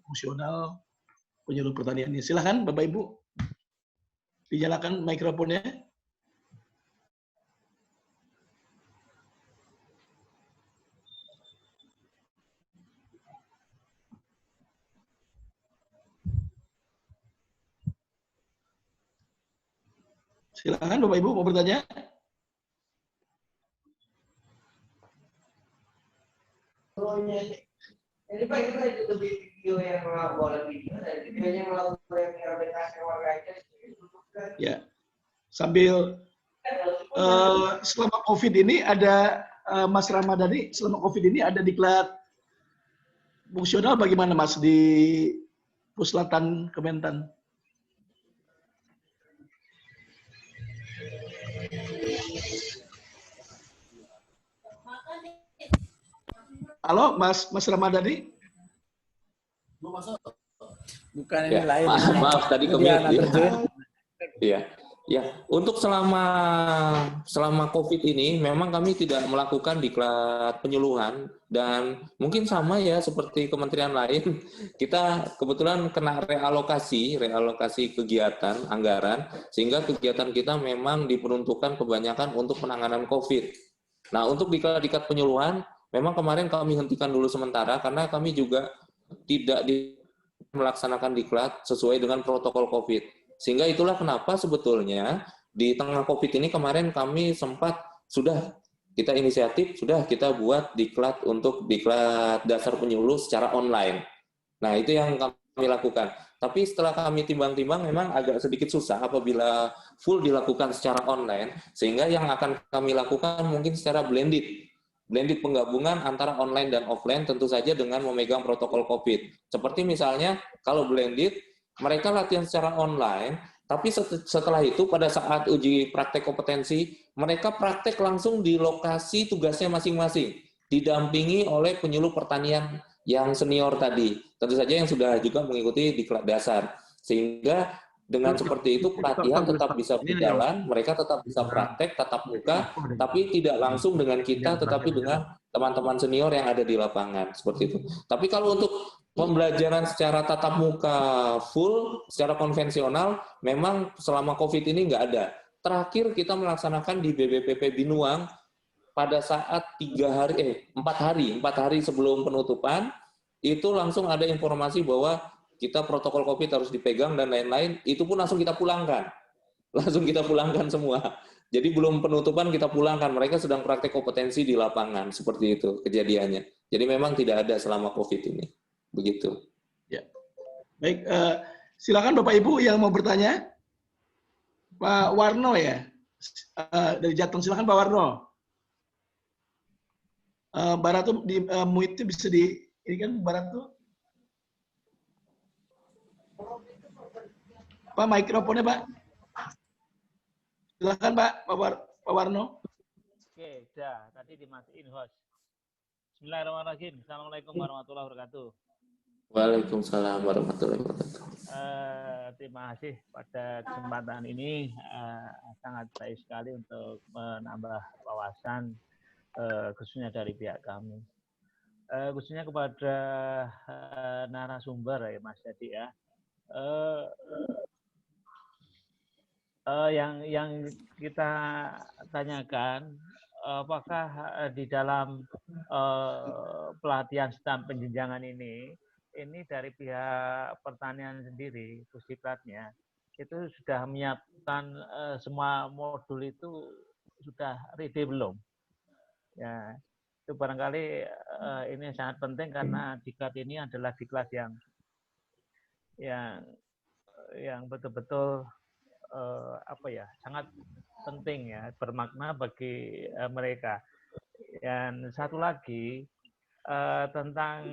fungsional penyuluh pertanian ini. Silakan Bapak Ibu, dinyalakan mikrofonnya. Silakan Bapak Ibu mau bertanya. Jadi Pak, itu kan lebih video yang boleh video dan videonya melakukan rehabilitasi warga aja. Ya, sambil selama COVID ini ada Mas Ramadhani, selama COVID ini ada diklat fungsional bagaimana Mas di Puslatan Kementan? Halo, Mas Ramadhani? Bukan ini Ya, lain. maaf tadi kemute. Iya. Ya, untuk selama COVID ini memang kami tidak melakukan diklat penyuluhan dan mungkin sama ya seperti kementerian lain, kita kebetulan kena realokasi kegiatan anggaran sehingga kegiatan kita memang diperuntukkan kebanyakan untuk penanganan COVID. Nah, untuk diklat penyuluhan memang kemarin kami hentikan dulu sementara karena kami juga tidak melaksanakan diklat sesuai dengan protokol COVID. Sehingga itulah kenapa sebetulnya di tengah COVID ini kemarin kami kita inisiatif kita buat diklat untuk diklat dasar penyuluh secara online. Nah, itu yang kami lakukan. Tapi setelah kami timbang-timbang memang agak sedikit susah apabila full dilakukan secara online, sehingga yang akan kami lakukan mungkin secara blended penggabungan antara online dan offline tentu saja dengan memegang protokol COVID. Seperti misalnya kalau blended mereka latihan secara online, tapi setelah itu pada saat uji praktek kompetensi, mereka praktek langsung di lokasi tugasnya masing-masing, didampingi oleh penyuluh pertanian yang senior tadi. Tentu saja yang sudah juga mengikuti diklat dasar. Sehingga dengan seperti itu pelatihan tetap bisa berjalan, mereka tetap bisa praktek, tatap muka, tapi tidak langsung dengan kita, tetapi dengan teman-teman senior yang ada di lapangan. Seperti itu. Tapi kalau untuk pembelajaran secara tatap muka full, secara konvensional, memang selama COVID ini nggak ada. Terakhir kita melaksanakan di BBPP Binuang pada saat 4 hari sebelum penutupan, itu langsung ada informasi bahwa kita protokol COVID harus dipegang dan lain-lain, itu pun langsung kita pulangkan. Langsung kita pulangkan semua. Jadi belum penutupan kita pulangkan, mereka sedang praktek kompetensi di lapangan, seperti itu kejadiannya. Jadi memang tidak ada selama COVID ini. Begitu. Ya. Baik, silakan Bapak Ibu yang mau bertanya. Pak Warno ya, dari Jateng, silakan Pak Warno. Mbak Ratu di mute bisa ini kan Mbak Ratu. Pak mikrofonnya Pak. Silakan Pak Warno. Oke, dah. Tadi dimatiin host. Bismillahirrahmanirrahim. Assalamualaikum warahmatullahi wabarakatuh. Waalaikumsalam warahmatullahi wabarakatuh. Terima kasih pada kesempatan ini, sangat baik sekali untuk menambah wawasan khususnya dari pihak kami. Khususnya kepada narasumber ya Mas Jadi ya. Yang kita tanyakan, apakah di dalam pelatihan sistem penjenjangan ini dari pihak pertanian sendiri, Pusdiklatnya, itu sudah menyiapkan semua modul itu sudah ready belum? Ya, itu barangkali ini sangat penting karena diklat ini adalah diklat yang betul-betul sangat penting ya, bermakna bagi mereka. Dan satu lagi tentang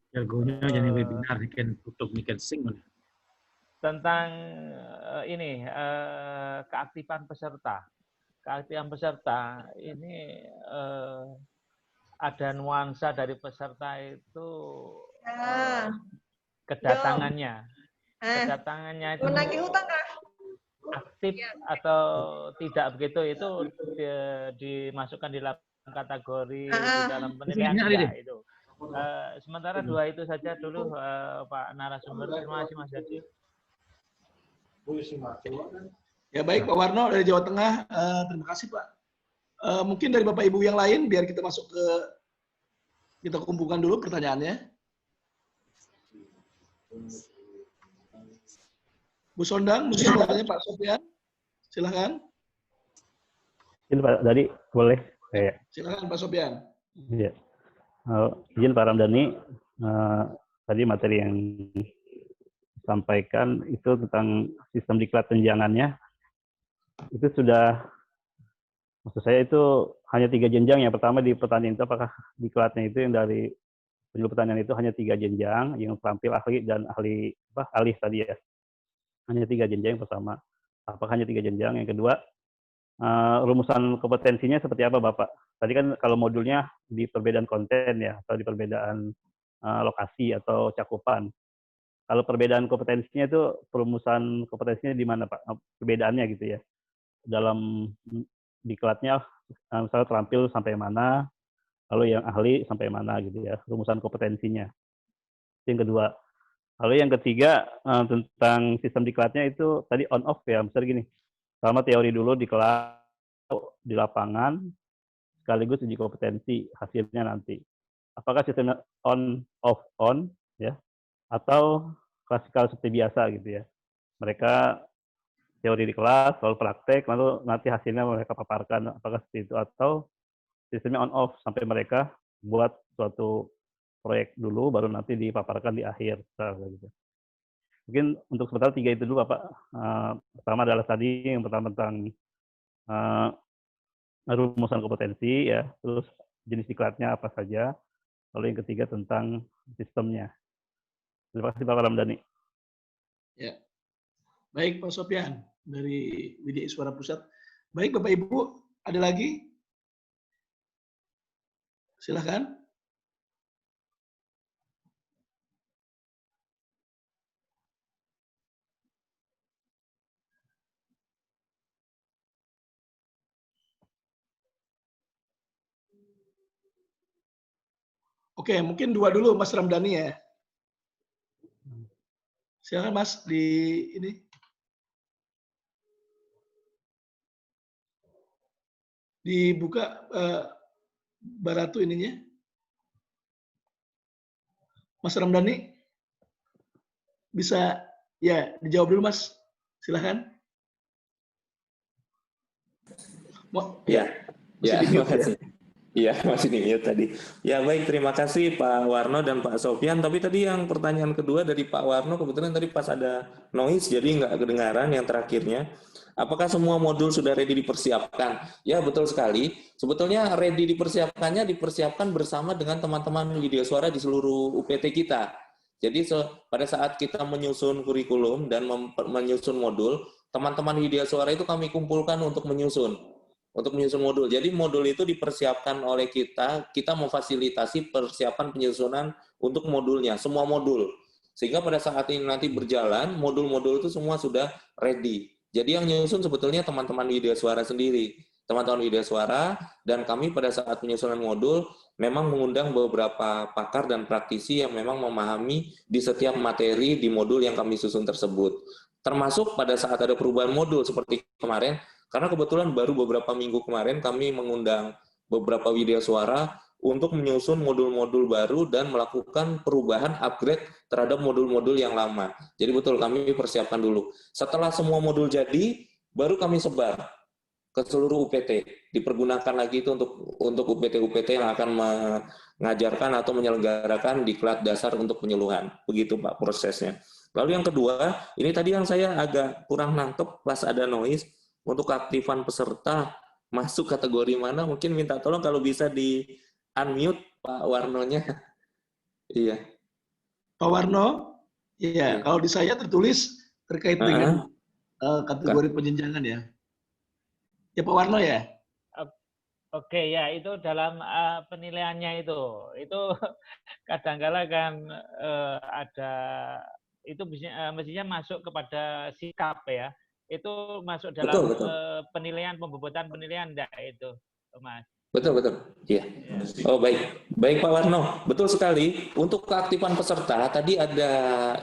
Jargonnya jadi webinar tentang ini keaktifan peserta. Keaktifan peserta ini ada nuansa dari peserta itu kedatangannya. Kedatangannya itu menagih hutang kah? Aktif atau tidak begitu itu dimasukkan di dalam kategori di dalam penilaian ya, itu. Sementara dua itu saja dulu Pak narasumber. Terima kasih Mas Jadi. Ya baik Pak Warno dari Jawa Tengah, terima kasih Pak. Mungkin dari Bapak Ibu yang lain biar kita masuk ke kita kumpulkan dulu pertanyaannya. Bu Sondang, mungkin bertanya Pak Sofyan, silakan. Izin Pak Dadi, boleh? Silakan Pak Sofyan. Iya. Izin Pak Ramdhani, tadi materi yang disampaikan itu tentang sistem diklat tunjangannya, itu sudah, maksud saya itu hanya 3 jenjang. Yang pertama di pertanian itu apakah diklatnya itu yang dari penyuluh pertanian itu hanya 3 jenjang, yang tampil ahli dan ahli alih tadi ya. Hanya 3 jenjang yang pertama. Apakah hanya 3 jenjang? Yang kedua, rumusan kompetensinya seperti apa Bapak? Tadi kan kalau modulnya di perbedaan konten ya, atau di perbedaan lokasi atau cakupan. Kalau perbedaan kompetensinya itu, perumusan kompetensinya di mana Pak? Perbedaannya gitu ya. Dalam diklatnya, misalnya terampil sampai mana, lalu yang ahli sampai mana gitu ya, rumusan kompetensinya. Yang kedua. Lalu yang ketiga, tentang sistem diklatnya itu tadi on off ya, misalnya gini, sama teori dulu diklat di lapangan, sekaligus uji kompetensi hasilnya nanti. Apakah sistemnya on off on ya, atau klasikal seperti biasa gitu ya. Mereka teori di kelas, lalu praktek, lalu nanti hasilnya mereka paparkan, apakah seperti itu, atau sistemnya on off sampai mereka buat suatu proyek dulu, baru nanti dipaparkan di akhir. Gitu. Mungkin untuk sementara 3 itu dulu Bapak. Pertama adalah tadi yang pertama tentang rumusan kompetensi, ya, terus jenis diklatnya apa saja, lalu yang ketiga tentang sistemnya. Terima kasih Pak Ramdhani. Ya. Baik Pak Sofyan dari WIDI Iswara Pusat. Baik Bapak Ibu, ada lagi? Silakan. Oke, mungkin 2 dulu Mas Ramdhani ya. Silakan Mas di ini. Dibuka Baratu ininya. Mas Ramdhani bisa ya dijawab dulu Mas. Silakan. Ya, makasih. Iya, masih di mute tadi. Ya baik, terima kasih Pak Warno dan Pak Sofyan. Tapi tadi yang pertanyaan kedua dari Pak Warno, kebetulan tadi pas ada noise, jadi nggak kedengaran yang terakhirnya. Apakah semua modul sudah ready dipersiapkan? Ya betul sekali. Sebetulnya ready dipersiapkan bersama dengan teman-teman Widya Suara di seluruh UPT kita. Jadi pada saat kita menyusun kurikulum dan menyusun modul, teman-teman Widya Suara itu kami kumpulkan untuk menyusun modul. Jadi modul itu dipersiapkan oleh kita memfasilitasi persiapan penyusunan untuk modulnya, semua modul. Sehingga pada saat ini nanti berjalan, modul-modul itu semua sudah ready. Jadi yang nyusun sebetulnya teman-teman Widya Suara sendiri. Teman-teman Widya Suara, dan kami pada saat penyusunan modul memang mengundang beberapa pakar dan praktisi yang memang memahami di setiap materi di modul yang kami susun tersebut. Termasuk pada saat ada perubahan modul seperti kemarin, karena kebetulan baru beberapa minggu kemarin kami mengundang beberapa Widya Suara untuk menyusun modul-modul baru dan melakukan perubahan upgrade terhadap modul-modul yang lama. Jadi betul kami persiapkan dulu. Setelah semua modul jadi, baru kami sebar ke seluruh UPT. Dipergunakan lagi itu untuk UPT-UPT yang akan mengajarkan atau menyelenggarakan diklat dasar untuk penyuluhan. Begitu Pak prosesnya. Lalu yang kedua, ini tadi yang saya agak kurang nangkep pas ada noise, untuk keaktifan peserta masuk kategori mana, mungkin minta tolong kalau bisa di unmute Pak Warnonya. Iya. Pak Warno, iya, kalau di saya tertulis terkait dengan kategori penjenjangan ya. Ya Pak Warno ya. Oke ya, itu dalam penilaiannya itu kadang-kala kan ada itu mestinya masuk kepada sikap ya. Itu masuk dalam betul. Penilaian pembobotan penilaian enggak itu, Mas? Betul. Iya. Oh baik Pak Warno, betul sekali. Untuk keaktifan peserta tadi ada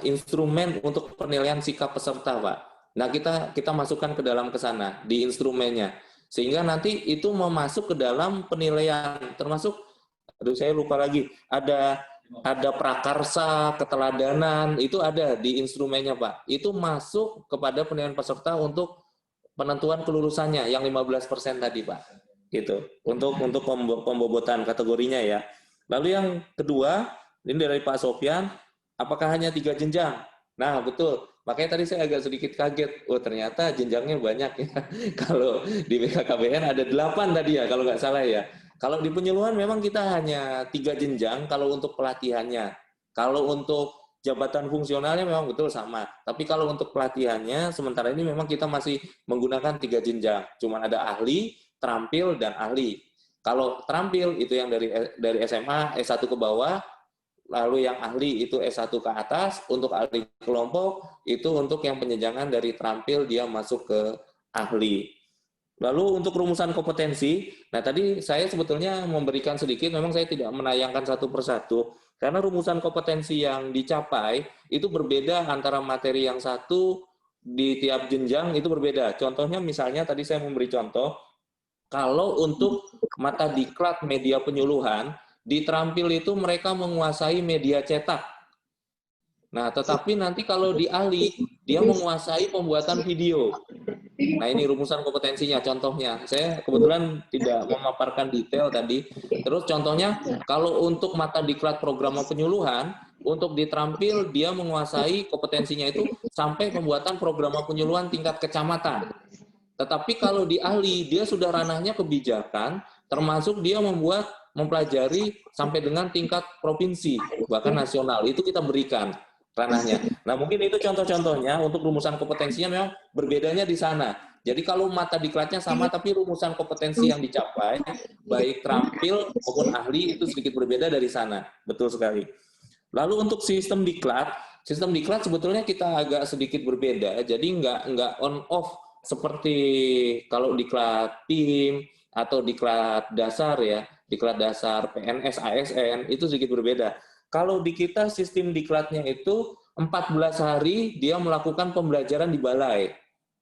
instrumen untuk penilaian sikap peserta, Pak. Nah kita masukkan ke dalam ke sana di instrumennya, sehingga nanti itu memasuk ke dalam penilaian, termasuk, saya lupa lagi, ada prakarsa, keteladanan, itu ada di instrumennya Pak. Itu masuk kepada penilaian peserta untuk penentuan kelulusannya yang 15% tadi Pak. Gitu. Untuk pembobotan kategorinya ya. Lalu yang kedua, ini dari Pak Sofyan, apakah hanya 3 jenjang? Nah, betul. Makanya tadi saya agak sedikit kaget. Oh, ternyata jenjangnya banyak ya. Kalau di BKKBN ada 8 tadi ya, kalau nggak salah ya. Kalau di penyuluhan memang kita hanya 3 jenjang kalau untuk pelatihannya. Kalau untuk jabatan fungsionalnya memang betul sama. Tapi kalau untuk pelatihannya, sementara ini memang kita masih menggunakan 3 jenjang. Cuman ada ahli, terampil, dan ahli. Kalau terampil itu yang dari SMA S1 ke bawah, lalu yang ahli itu S1 ke atas. Untuk ahli kelompok itu untuk yang penjenjangan dari terampil dia masuk ke ahli. Lalu untuk rumusan kompetensi, nah tadi saya sebetulnya memberikan sedikit, memang saya tidak menayangkan satu persatu, karena rumusan kompetensi yang dicapai itu berbeda antara materi yang satu di tiap jenjang itu berbeda. Contohnya misalnya tadi saya memberi contoh, kalau untuk mata diklat media penyuluhan, di terampil itu mereka menguasai media cetak. Nah, tetapi nanti kalau di ahli, dia menguasai pembuatan video. Nah, ini rumusan kompetensinya, contohnya. Saya kebetulan tidak memaparkan detail tadi. Terus contohnya, kalau untuk mata diklat program penyuluhan, untuk di terampil, dia menguasai kompetensinya itu sampai pembuatan program penyuluhan tingkat kecamatan. Tetapi kalau di ahli, dia sudah ranahnya kebijakan, termasuk dia mempelajari sampai dengan tingkat provinsi, bahkan nasional. Itu kita berikan ranahnya. Nah, mungkin itu contoh-contohnya untuk rumusan kompetensinya memang berbedanya di sana. Jadi kalau mata diklatnya sama, tapi rumusan kompetensi yang dicapai, baik terampil maupun ahli, itu sedikit berbeda dari sana. Betul sekali. Lalu untuk sistem diklat sebetulnya kita agak sedikit berbeda. Jadi nggak on-off seperti kalau diklat PIM atau diklat dasar ya, diklat dasar PNS, ASN, itu sedikit berbeda. Kalau di kita sistem diklatnya itu 14 hari dia melakukan pembelajaran di balai.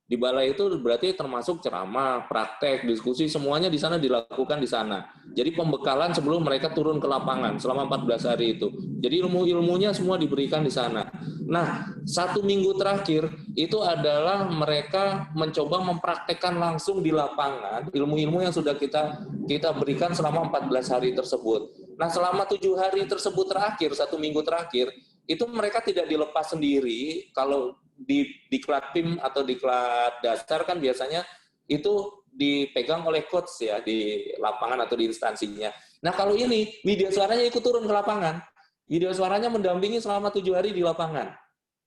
Di balai itu berarti termasuk ceramah, praktek, diskusi, semuanya di sana dilakukan di sana. Jadi pembekalan sebelum mereka turun ke lapangan selama 14 hari itu. Jadi ilmu-ilmunya semua diberikan di sana. Nah, 1 minggu terakhir itu adalah mereka mencoba mempraktekkan langsung di lapangan ilmu-ilmu yang sudah kita berikan selama 14 hari tersebut. Nah, selama 7 hari tersebut terakhir, 1 minggu terakhir, itu mereka tidak dilepas sendiri. Kalau di diklat PIM atau diklat dasar kan biasanya itu dipegang oleh coach ya di lapangan atau di instansinya. Nah, kalau ini Widya Suaranya ikut turun ke lapangan. Widya Suaranya mendampingi selama 7 hari di lapangan.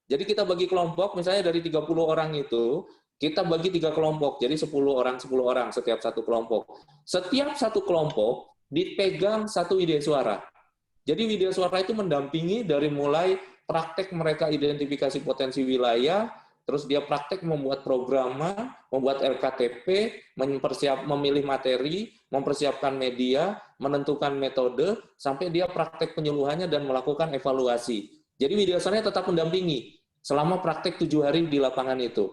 Jadi kita bagi kelompok, misalnya dari 30 orang itu, kita bagi 3 kelompok. Jadi 10 orang setiap satu kelompok. Setiap satu kelompok dipegang 1 Widya Suara. Jadi Widya Suara itu mendampingi dari mulai praktek mereka identifikasi potensi wilayah, terus dia praktek membuat programa, membuat RKTP, memilih materi, mempersiapkan media, menentukan metode, sampai dia praktek penyuluhannya dan melakukan evaluasi. Jadi Widyaswara tetap mendampingi selama praktek 7 hari di lapangan itu.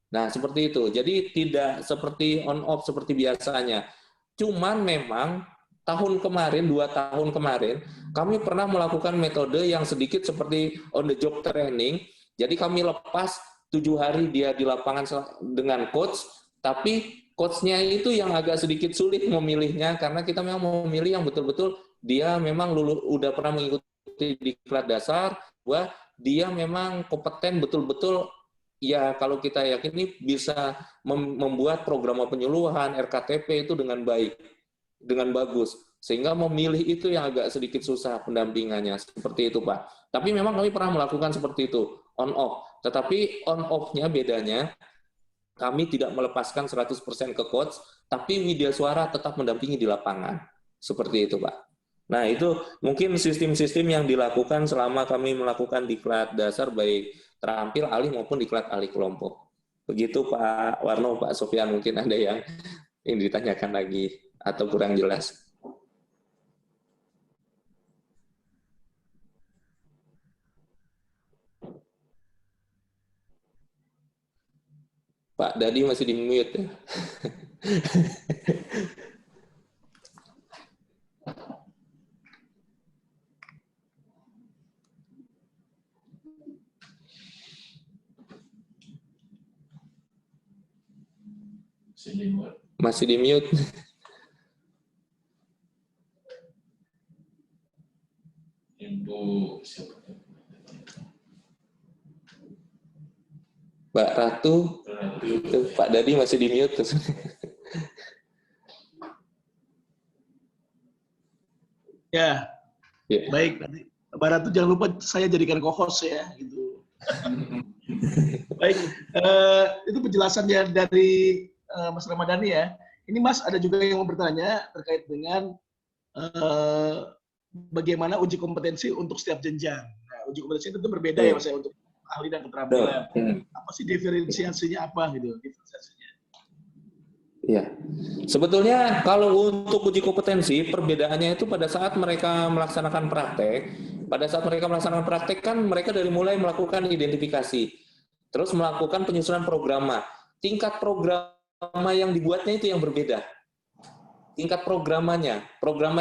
Nah, seperti itu. Jadi tidak seperti on-off seperti biasanya. Cuman memang tahun kemarin, 2 tahun kemarin, kami pernah melakukan metode yang sedikit seperti on the job training. Jadi kami lepas 7 hari dia di lapangan dengan coach, tapi coach-nya itu yang agak sedikit sulit memilihnya, karena kita memang memilih yang betul-betul dia memang udah pernah mengikuti diklat dasar, bahwa dia memang kompeten betul-betul, ya kalau kita yakini bisa membuat program penyuluhan, RKTP itu dengan baik, dengan bagus. Sehingga memilih itu yang agak sedikit susah pendampingannya, seperti itu Pak. Tapi memang kami pernah melakukan seperti itu, on-off. Tetapi on-off-nya bedanya, kami tidak melepaskan 100% ke coach, tapi Widyaswara tetap mendampingi di lapangan. Seperti itu Pak. Nah, itu mungkin sistem-sistem yang dilakukan selama kami melakukan diklat dasar baik terampil ahli maupun diklat ahli kelompok. Begitu Pak Warno, Pak Sofyan, mungkin ada yang ingin ditanyakan lagi atau kurang jelas. Pak Dadi masih di mute ya. Masih di mute. Ibu siapa? Mbak Ratu. Pak Dadi masih di mute. Ya, baik. Mbak Ratu jangan lupa saya jadikan co-host ya, gitu. Baik, itu penjelasannya dari Mas Ramadhani ya. Ini Mas ada juga yang mau bertanya terkait dengan bagaimana uji kompetensi untuk setiap jenjang. Nah, uji kompetensi tentu berbeda ya Mas ya, untuk ahli dan keterampilan. Apa sih diferensiasinya apa gitu? Diferensiasinya. Iya. Sebetulnya kalau untuk uji kompetensi, perbedaannya itu pada saat mereka melaksanakan praktek. Pada saat mereka melaksanakan praktek kan mereka dari mulai melakukan identifikasi, terus melakukan penyusunan programa. Tingkat programa yang dibuatnya itu yang berbeda. Tingkat programa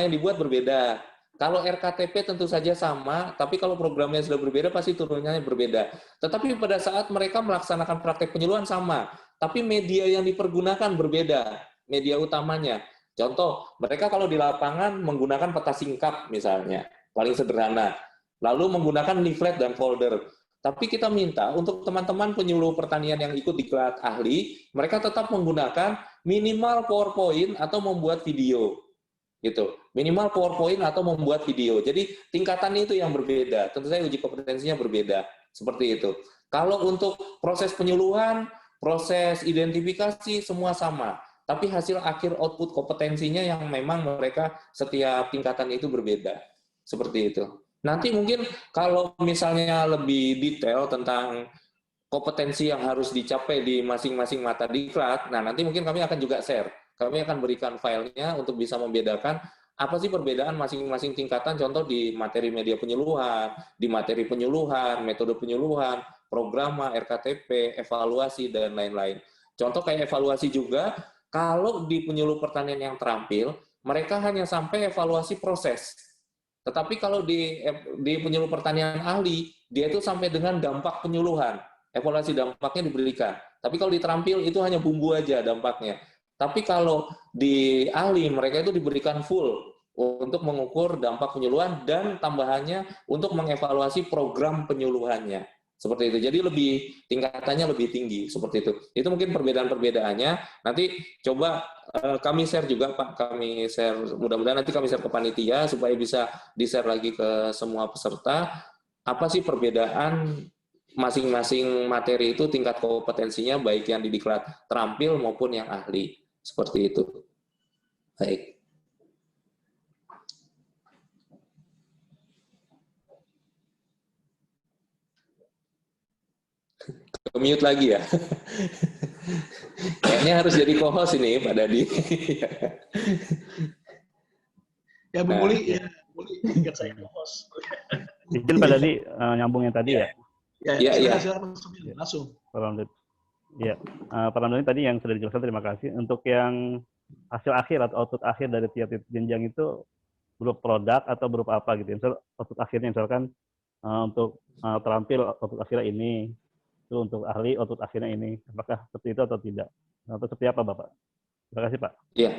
yang dibuat berbeda. Kalau RKTP tentu saja sama, tapi kalau programnya sudah berbeda pasti turunannya berbeda. Tetapi pada saat mereka melaksanakan praktek penyuluhan sama, tapi media yang dipergunakan berbeda, media utamanya. Contoh, mereka kalau di lapangan menggunakan peta singkap misalnya, paling sederhana. Lalu menggunakan leaflet dan folder. Tapi kita minta untuk teman-teman penyuluh pertanian yang ikut diklat ahli, mereka tetap menggunakan minimal PowerPoint atau membuat video. Gitu. Minimal PowerPoint atau membuat video. Jadi tingkatan itu yang berbeda. Tentu saja uji kompetensinya berbeda. Seperti itu. Kalau untuk proses penyuluhan, proses identifikasi semua sama. Tapi hasil akhir output kompetensinya yang memang mereka setiap tingkatan itu berbeda. Seperti itu. Nanti mungkin kalau misalnya lebih detail tentang kompetensi yang harus dicapai di masing-masing mata diklat, nah nanti mungkin kami akan juga share. Kami akan berikan filenya untuk bisa membedakan apa sih perbedaan masing-masing tingkatan, contoh di materi media penyuluhan, di materi penyuluhan, metode penyuluhan, programa, RKTP, evaluasi, dan lain-lain. Contoh kayak evaluasi juga, kalau di penyuluh pertanian yang terampil, mereka hanya sampai evaluasi proses. Tetapi kalau di penyuluh pertanian ahli, dia itu sampai dengan dampak penyuluhan. Evaluasi dampaknya diberikan. Tapi kalau di terampil itu hanya bumbu aja dampaknya. Tapi kalau di ahli, mereka itu diberikan full untuk mengukur dampak penyuluhan dan tambahannya untuk mengevaluasi program penyuluhannya. Seperti itu. Jadi tingkatannya lebih tinggi. Seperti itu. Itu mungkin perbedaan-perbedaannya. Nanti coba kami share juga Pak. Kami share, mudah-mudahan nanti kami share ke panitia supaya bisa di-share lagi ke semua peserta. Apa sih perbedaan masing-masing materi itu tingkat kompetensinya baik yang didiklat terampil maupun yang ahli. Seperti itu. Baik. Ke-mute lagi ya. Kayaknya harus jadi co-host ini Pak Dadi. Ya Bu Muli, ya Bu Muli, ingat saya co-host. Izin Pak Dadi nyambung yang tadi ya. Ya, silakan langsung. Ya, Pak Ramdhani tadi yang sudah dijelaskan, terima kasih. Untuk yang hasil akhir atau output akhir dari tiap jenjang itu berupa produk atau berupa apa gitu. Misal output akhirnya misalkan untuk terampil output akhirnya ini, itu untuk ahli output akhirnya ini. Apakah seperti itu atau tidak? Atau seperti apa Bapak? Terima kasih Pak. Iya.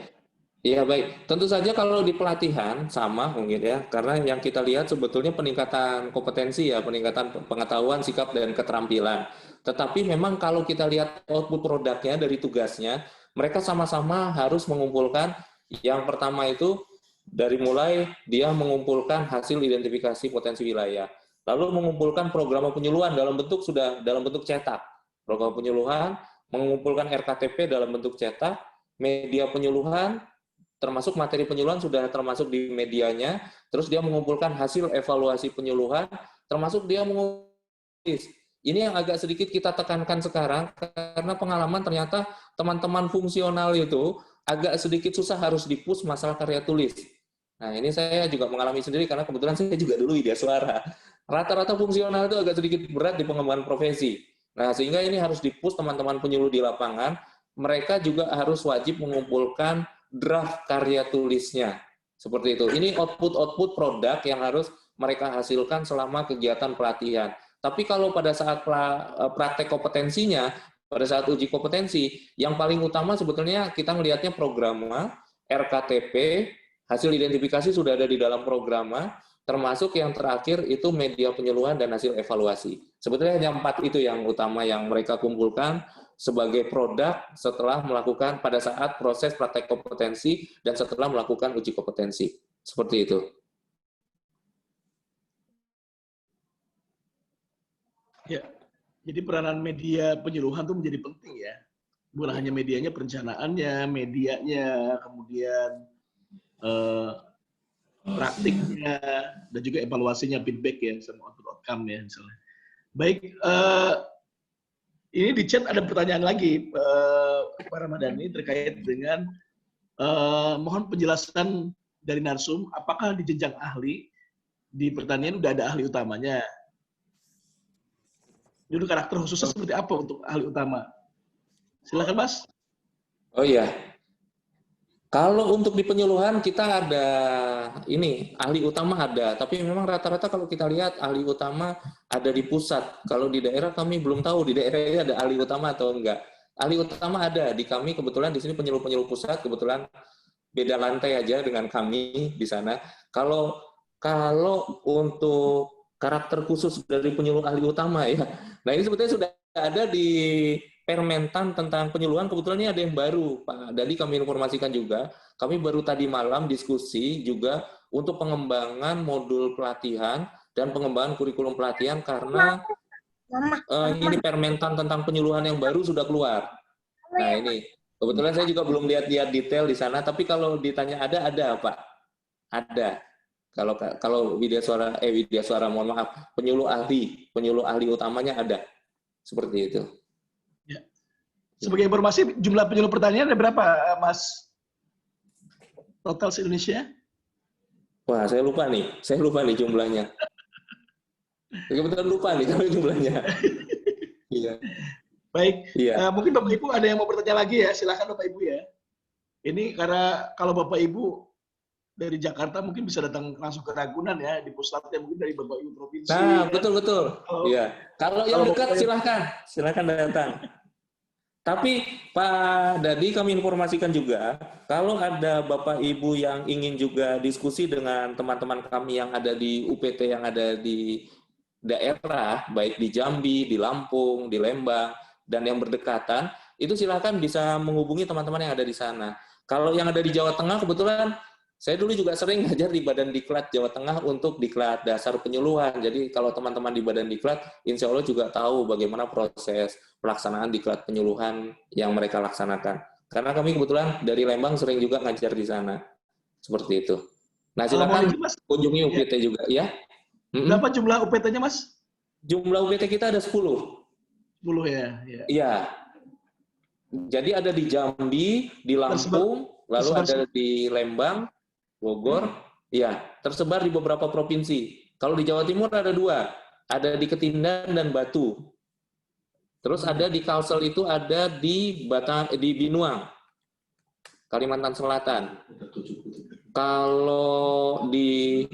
Iya baik, tentu saja kalau di pelatihan sama mungkin ya, karena yang kita lihat sebetulnya peningkatan kompetensi ya, peningkatan pengetahuan, sikap, dan keterampilan. Tetapi memang kalau kita lihat output produknya dari tugasnya, mereka sama-sama harus mengumpulkan, yang pertama itu dari mulai dia mengumpulkan hasil identifikasi potensi wilayah, lalu mengumpulkan program penyuluhan dalam bentuk cetak, program penyuluhan, mengumpulkan RKTP dalam bentuk cetak, media penyuluhan, termasuk materi penyuluhan sudah termasuk di medianya, terus dia mengumpulkan hasil evaluasi penyuluhan, termasuk dia mengumpulkan. Ini yang agak sedikit kita tekankan sekarang, karena pengalaman ternyata teman-teman fungsional itu agak sedikit susah harus di-push masalah karya tulis. Nah ini saya juga mengalami sendiri, karena kebetulan saya juga dulu Widya Suara. Rata-rata fungsional itu agak sedikit berat di pengembangan profesi. Nah sehingga ini harus di-push teman-teman penyuluh di lapangan, mereka juga harus wajib mengumpulkan draft karya tulisnya. Seperti itu. Ini output produk yang harus mereka hasilkan selama kegiatan pelatihan. Tapi kalau pada saat praktek kompetensinya, pada saat uji kompetensi, yang paling utama sebetulnya kita melihatnya programa, RKTP, hasil identifikasi sudah ada di dalam programa, termasuk yang terakhir itu media penyuluhan dan hasil evaluasi. Sebetulnya yang 4 itu yang utama yang mereka kumpulkan sebagai produk setelah melakukan pada saat proses praktek kompetensi dan setelah melakukan uji kompetensi. Seperti itu. Ya, jadi peranan media penyuluhan itu menjadi penting ya. Bukan hanya medianya, perencanaannya, medianya, kemudian praktiknya, dan juga evaluasinya, feedback ya, sama outcome ya misalnya. Baik, ini di chat ada pertanyaan lagi, Pak Ramadhani, terkait dengan mohon penjelasan dari narsum, apakah di jenjang ahli di pertanian udah ada ahli utamanya? Dulu karakter khususnya seperti apa untuk ahli utama? Silakan Mas. Oh iya. Kalau untuk di penyuluhan kita ada ini ahli utama ada, tapi memang rata-rata kalau kita lihat ahli utama ada di pusat. Kalau di daerah kami belum tahu di daerah ini ada ahli utama atau enggak. Ahli utama ada di kami, kebetulan di sini penyuluh-penyuluh pusat, kebetulan beda lantai aja dengan kami di sana. Kalau untuk karakter khusus dari penyuluh ahli utama ya, nah ini sebetulnya sudah ada di Permentan tentang penyuluhan, kebetulan ini ada yang baru, Pak Dadi kami informasikan juga, kami baru tadi malam diskusi juga untuk pengembangan modul pelatihan dan pengembangan kurikulum pelatihan karena ini Permentan tentang penyuluhan yang baru sudah keluar. Nah ini, kebetulan saya juga belum lihat detail di sana, tapi kalau ditanya ada Pak, ada. Kalau Widya Suara, mohon maaf, penyuluh ahli utamanya ada, seperti itu. Sebagai informasi, jumlah penyuluh pertanian ada berapa, Mas? Total se-Indonesia? Wah, saya lupa nih jumlahnya. Kebetulan lupa nih kalau jumlahnya. Iya. Baik, iya. Mungkin Bapak Ibu ada yang mau bertanya lagi ya, silakan Bapak Ibu ya. Ini karena kalau Bapak Ibu dari Jakarta mungkin bisa datang langsung ke Ragunan ya, di pusatnya mungkin dari Bapak Ibu provinsi. Nah, betul. Iya. Kalau yang dekat silakan datang. Tapi Pak Dadi kami informasikan juga, kalau ada Bapak Ibu yang ingin juga diskusi dengan teman-teman kami yang ada di UPT yang ada di daerah, baik di Jambi, di Lampung, di Lembang, dan yang berdekatan, itu silakan bisa menghubungi teman-teman yang ada di sana. Kalau yang ada di Jawa Tengah, kebetulan saya dulu juga sering ngajar di Badan Diklat Jawa Tengah untuk diklat dasar penyuluhan. Jadi kalau teman-teman di Badan Diklat, insya Allah juga tahu bagaimana proses pelaksanaan diklat penyuluhan yang mereka laksanakan. Karena kami kebetulan dari Lembang sering juga ngajar di sana. Seperti itu. Nah silakan kunjungi UPT juga ya. Berapa jumlah UPT-nya Mas? Jumlah UPT kita ada 10. 10 10 ya. Iya. Jadi ada di Jambi, di Lampung, lalu ada di Lembang, Bogor, ya tersebar di beberapa provinsi. Kalau di Jawa Timur ada 2, ada di Ketindan dan Batu. Terus ada di Kalsel itu ada di Binuang, Kalimantan Selatan. Kalau di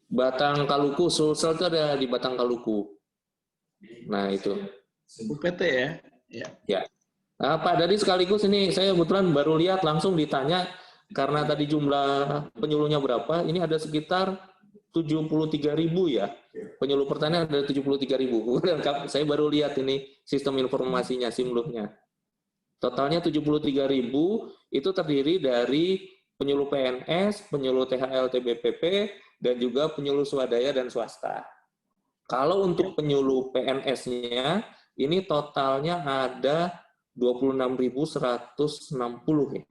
Batang Kaluku, Sulsel itu ada di Batang Kaluku. Nah itu. UPT ya. Ya. Nah, Pak Dadi sekaligus ini saya kebetulan baru lihat langsung ditanya karena tadi jumlah penyuluhnya berapa, ini ada sekitar 73.000 ya. Penyuluh pertanian ada 73.000. Dan saya baru lihat ini sistem informasinya, Simluhnya. Totalnya 73.000 itu terdiri dari penyuluh PNS, penyuluh THL TBPP, dan juga penyuluh swadaya dan swasta. Kalau untuk penyuluh PNS-nya, ini totalnya ada 26.160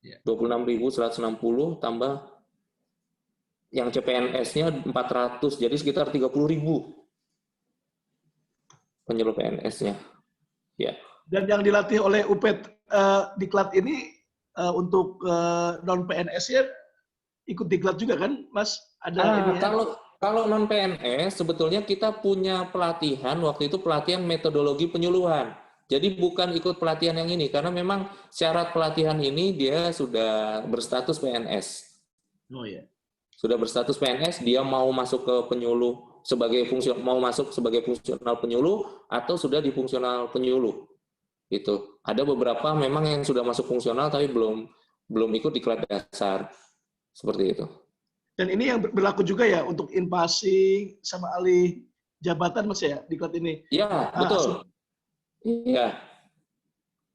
ya. 26.160 tambah yang CPNS-nya 400, jadi sekitar 30.000 penyuluh PNS-nya. Ya. Dan yang dilatih oleh UPT Diklat ini untuk non PNS-nya ikut Diklat juga kan, Mas? Ada ini ya? Kalau non PNS sebetulnya kita punya pelatihan, waktu itu pelatihan metodologi penyuluhan. Jadi bukan ikut pelatihan yang ini, karena memang syarat pelatihan ini dia sudah berstatus PNS. Oh ya. Sudah berstatus PNS, dia mau masuk ke penyuluh sebagai mau masuk sebagai fungsional penyuluh atau sudah di fungsional penyuluh. Itu. Ada beberapa memang yang sudah masuk fungsional tapi belum ikut diklat dasar. Seperti itu. Dan ini yang berlaku juga ya untuk inpasing sama alih jabatan, Mas ya, diklat ini. Iya, betul. Iya.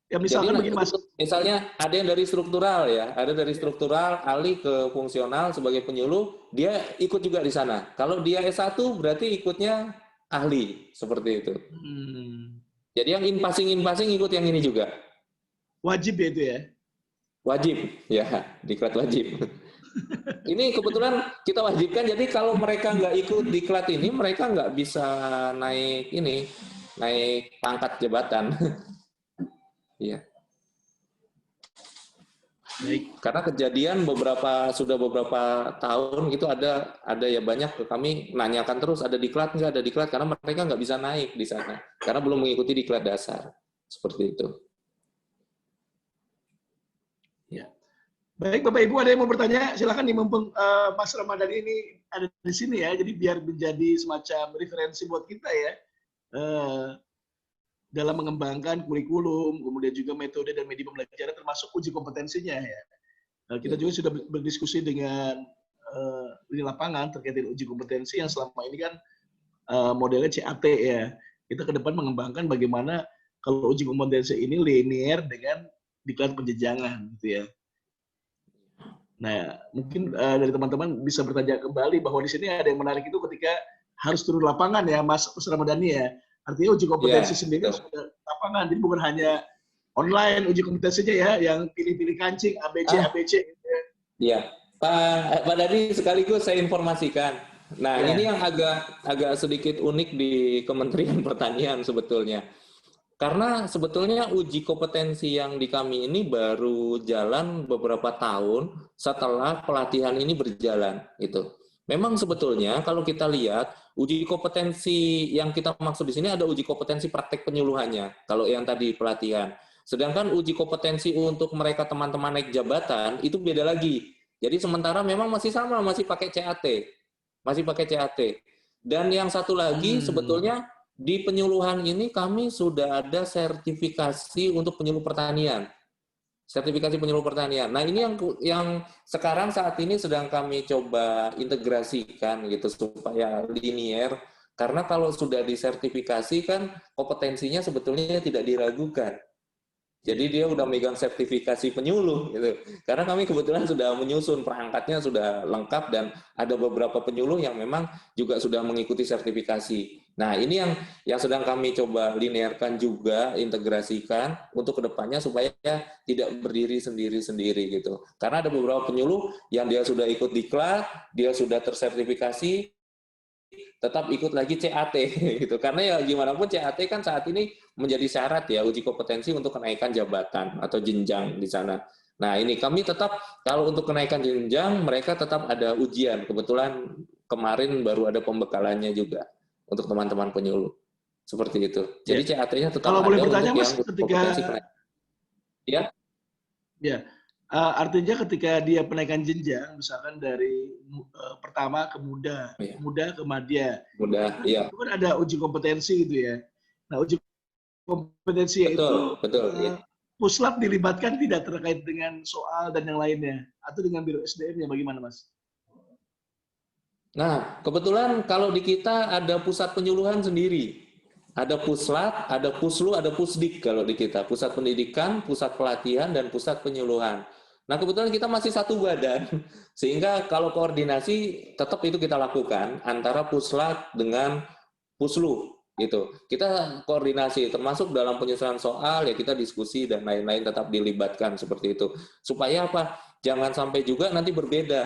Ya misalkan jadi, begini, Mas. Misalnya ada yang dari struktural ya, ada dari struktural alih ke fungsional sebagai penyuluh, dia ikut juga di sana. Kalau dia S1 berarti ikutnya ahli, seperti itu. Jadi yang inpasing ikut yang ini juga. Wajib ya itu ya? Wajib, ya, diklat wajib. Ini kebetulan kita wajibkan, jadi kalau mereka nggak ikut diklat ini, mereka nggak bisa naik pangkat jabatan. Iya. Karena kejadian sudah beberapa tahun gitu ada ya banyak kami nanyakan terus ada diklat nggak, ada diklat, karena mereka nggak bisa naik di sana karena belum mengikuti diklat dasar. Seperti itu. Ya. Baik, Bapak Ibu, ada yang mau bertanya? Silakan nih, mumpung Mas Ramadan ini ada di sini ya, jadi biar menjadi semacam referensi buat kita ya. Dalam mengembangkan kurikulum, kemudian juga metode dan media pembelajaran termasuk uji kompetensinya ya. Kita juga sudah berdiskusi dengan di lapangan terkait dengan uji kompetensi yang selama ini kan modelnya CAT ya. Kita ke depan mengembangkan bagaimana kalau uji kompetensi ini linear dengan diklat penjenjangan gitu ya. Nah, mungkin dari teman-teman bisa bertanya kembali bahwa di sini ada yang menarik itu ketika harus turun lapangan ya, Mas Ramadhani ya. Artinya uji kompetensi sendiri sudah lapangan, jadi bukan hanya online uji kompetensinya ya, yang pilih-pilih kancing ABC gitu ya. Iya, Pak Dadi sekaligus saya informasikan. Nah, ini yang agak sedikit unik di Kementerian Pertanian sebetulnya. Karena sebetulnya uji kompetensi yang di kami ini baru jalan beberapa tahun setelah pelatihan ini berjalan gitu. Memang sebetulnya kalau kita lihat uji kompetensi yang kita maksud di sini ada uji kompetensi praktek penyuluhannya kalau yang tadi pelatihan. Sedangkan uji kompetensi untuk mereka teman-teman naik jabatan itu beda lagi. Jadi sementara memang masih sama, masih pakai CAT. Masih pakai CAT. Dan yang satu lagi sebetulnya di penyuluhan ini kami sudah ada sertifikasi untuk penyuluh pertanian. Sertifikasi penyuluh pertanian. Nah, ini yang sekarang saat ini sedang kami coba integrasikan gitu supaya linear. Karena kalau sudah disertifikasi kan kompetensinya sebetulnya tidak diragukan. Jadi dia udah megang sertifikasi penyuluh gitu. Karena kami kebetulan sudah menyusun perangkatnya sudah lengkap dan ada beberapa penyuluh yang memang juga sudah mengikuti sertifikasi. Nah, ini yang sedang kami coba linearkan juga, integrasikan untuk kedepannya supaya tidak berdiri sendiri-sendiri gitu. Karena ada beberapa penyuluh yang dia sudah ikut diklat, dia sudah tersertifikasi, tetap ikut lagi CAT gitu. Karena ya gimana pun CAT kan saat ini menjadi syarat ya uji kompetensi untuk kenaikan jabatan atau jenjang di sana. Nah, ini kami tetap kalau untuk kenaikan jenjang mereka tetap ada ujian. Kebetulan kemarin baru ada pembekalannya juga untuk teman-teman penyuluh. Seperti itu. Jadi CAT-nya tetap kalau ada boleh bertanya, untuk Mas, yang ketika kompetensi kenaikan. Ya. Ya, artinya ketika dia penaikan jenjang, misalkan dari pertama ke muda, muda ke madya, Mudah, iya. itu kan ada uji kompetensi gitu ya. Nah, uji kompetensi Betul, iya. Puslap dilibatkan tidak terkait dengan soal dan yang lainnya, atau dengan Biro SDM-nya, bagaimana, Mas? Nah, kebetulan kalau di kita ada pusat penyuluhan sendiri. Ada puslat, ada puslu, ada pusdik kalau di kita. Pusat pendidikan, pusat pelatihan, dan pusat penyuluhan. Nah, kebetulan kita masih satu badan. Sehingga kalau koordinasi, tetap itu kita lakukan antara puslat dengan puslu. Gitu. Kita koordinasi, termasuk dalam penyusunan soal, ya kita diskusi dan lain-lain tetap dilibatkan seperti itu. Supaya apa? Jangan sampai juga nanti berbeda.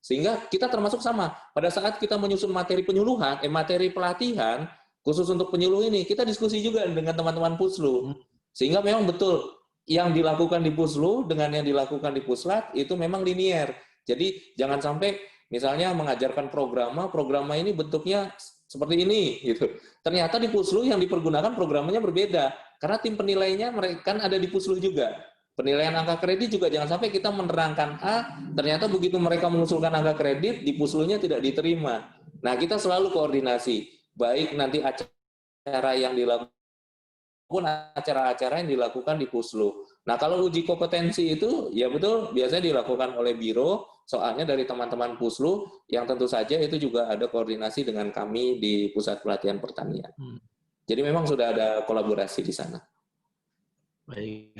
Sehingga kita termasuk sama. Pada saat kita menyusun materi penyuluhan, materi pelatihan, khusus untuk penyuluh ini, kita diskusi juga dengan teman-teman puslu. Sehingga memang betul, yang dilakukan di puslu dengan yang dilakukan di puslat, itu memang linier. Jadi jangan sampai misalnya mengajarkan programa ini bentuknya seperti ini. Gitu. Ternyata di puslu yang dipergunakan programnya berbeda. Karena tim penilainya mereka kan ada di puslu juga. Penilaian angka kredit juga jangan sampai kita menerangkan A, ternyata begitu mereka mengusulkan angka kredit, di puslunya tidak diterima. Nah, kita selalu koordinasi. Baik nanti acara yang dilakukan maupun acara-acara yang dilakukan di puslu. Nah, kalau uji kompetensi itu ya betul biasanya dilakukan oleh biro, soalnya dari teman-teman puslu yang tentu saja itu juga ada koordinasi dengan kami di Pusat Pelatihan Pertanian. Jadi memang sudah ada kolaborasi di sana. Baik.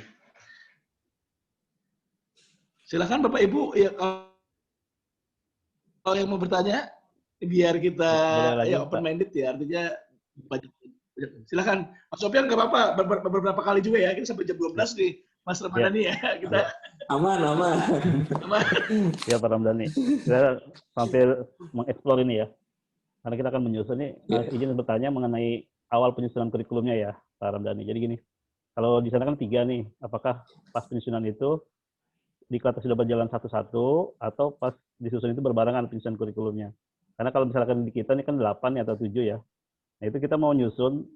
Silakan Bapak Ibu ya, kalau yang mau bertanya biar kita open minded ya, artinya silakan Mas Sofian, nggak apa-apa beberapa kali juga ya, kita sampai jam 12 nih Mas Ramadhani ya, kita aman. Ya Pak Ramdhani, kita hampir mengeksplor ini ya, karena kita akan menyusun nih. Izin bertanya mengenai awal penyusunan kurikulumnya ya Pak Ramdhani. Jadi gini, kalau di sana kan 3 nih, apakah pas penyusunan itu diklat sudah berjalan satu-satu atau pas disusun itu berbarengan penyusunan kurikulumnya? Karena kalau misalkan di kita ini kan 8 atau 7 ya. Nah, itu kita mau nyusun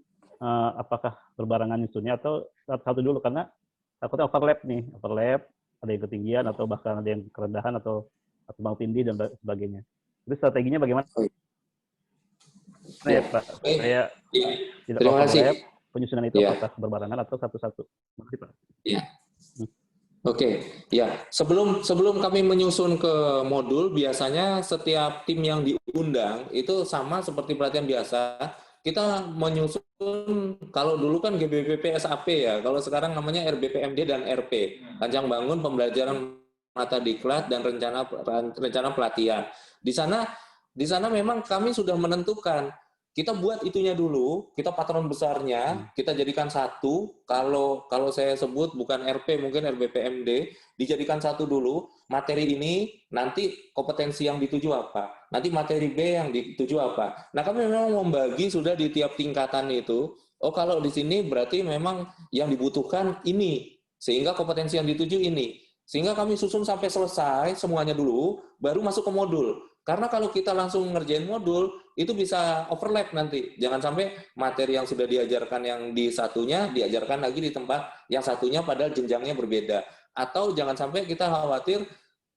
apakah berbarengan nyusunnya atau satu dulu, karena takutnya overlap, ada yang ketinggian atau bahkan ada yang kerendahan atau tumbang tindih dan sebagainya. Itu strateginya bagaimana? Nah, ya Pak, saya tidak overlap penyusunan itu apakah berbarengan atau satu-satu? Terima kasih Pak. Iya. Oke, ya. Sebelum kami menyusun ke modul, biasanya setiap tim yang diundang itu sama seperti pelatihan biasa. Kita menyusun, kalau dulu kan GBPP SAP ya, kalau sekarang namanya RBPMD dan RP, Rancang Bangun Pembelajaran Mata Diklat dan rencana pelatihan. Di sana memang kami sudah menentukan. Kita buat itunya dulu, kita patron besarnya, kita jadikan satu. Kalau saya sebut bukan RP, mungkin RBPMD, dijadikan satu dulu. Materi ini, nanti kompetensi yang dituju apa? Nanti materi B yang dituju apa? Nah, kami memang membagi sudah di tiap tingkatan itu. Oh, kalau di sini berarti memang yang dibutuhkan ini, sehingga kompetensi yang dituju ini. Sehingga kami susun sampai selesai semuanya dulu, baru masuk ke modul. Karena kalau kita langsung ngerjain modul, itu bisa overlap nanti. Jangan sampai materi yang sudah diajarkan yang di satunya, diajarkan lagi di tempat yang satunya padahal jenjangnya berbeda. Atau jangan sampai kita khawatir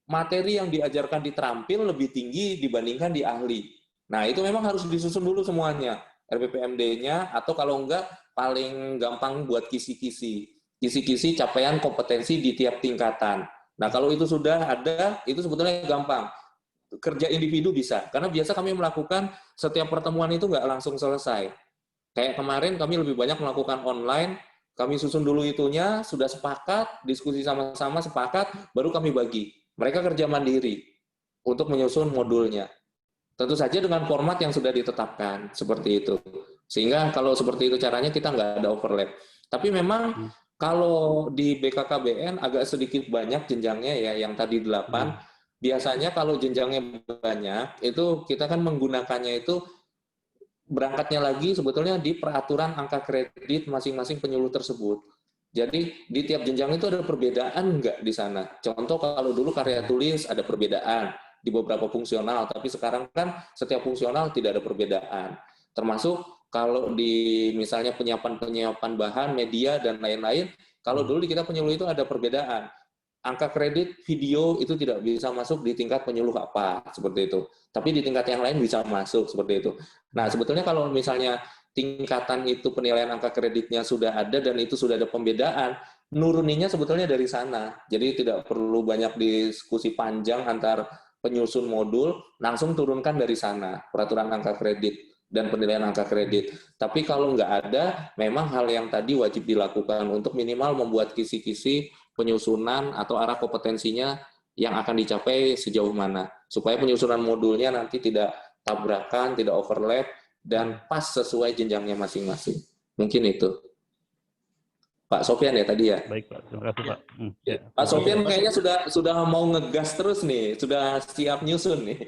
materi yang diajarkan di terampil lebih tinggi dibandingkan di ahli. Nah, itu memang harus disusun dulu semuanya. RBPMD-nya, atau kalau enggak, paling gampang buat kisi-kisi. Kisi-kisi capaian kompetensi di tiap tingkatan. Nah, kalau itu sudah ada, itu sebetulnya gampang. Kerja individu bisa, karena biasa kami melakukan setiap pertemuan itu nggak langsung selesai. Kayak kemarin kami lebih banyak melakukan online, kami susun dulu itunya, sudah sepakat, diskusi sama-sama sepakat, baru kami bagi. Mereka kerja mandiri untuk menyusun modulnya. Tentu saja dengan format yang sudah ditetapkan, seperti itu. Sehingga kalau seperti itu caranya kita nggak ada overlap. Tapi memang kalau di BKKBN agak sedikit banyak jenjangnya ya, yang tadi 8, biasanya kalau jenjangnya banyak, itu kita kan menggunakannya itu berangkatnya lagi sebetulnya di peraturan angka kredit masing-masing penyuluh tersebut. Jadi di tiap jenjang itu ada perbedaan nggak di sana? Contoh kalau dulu karya tulis ada perbedaan di beberapa fungsional, tapi sekarang kan setiap fungsional tidak ada perbedaan. Termasuk kalau di misalnya penyiapan bahan, media, dan lain-lain, kalau dulu di kita penyuluh itu ada perbedaan. Angka kredit video itu tidak bisa masuk di tingkat penyuluh apa, seperti itu. Tapi di tingkat yang lain bisa masuk, seperti itu. Nah, sebetulnya kalau misalnya tingkatan itu penilaian angka kreditnya sudah ada dan itu sudah ada pembedaan, nuruninya sebetulnya dari sana. Jadi tidak perlu banyak diskusi panjang antar penyusun modul, langsung turunkan dari sana peraturan angka kredit dan penilaian angka kredit. Tapi kalau nggak ada, memang hal yang tadi wajib dilakukan untuk minimal membuat kisi-kisi penyusunan atau arah kompetensinya yang akan dicapai sejauh mana. Supaya penyusunan modulnya nanti tidak tabrakan, tidak overlap, dan pas sesuai jenjangnya masing-masing. Mungkin itu. Pak Sofyan ya tadi ya? Baik, Pak. Terima kasih, Pak. Ya. Pak Sofyan kayaknya sudah mau ngegas terus nih, sudah siap nyusun nih.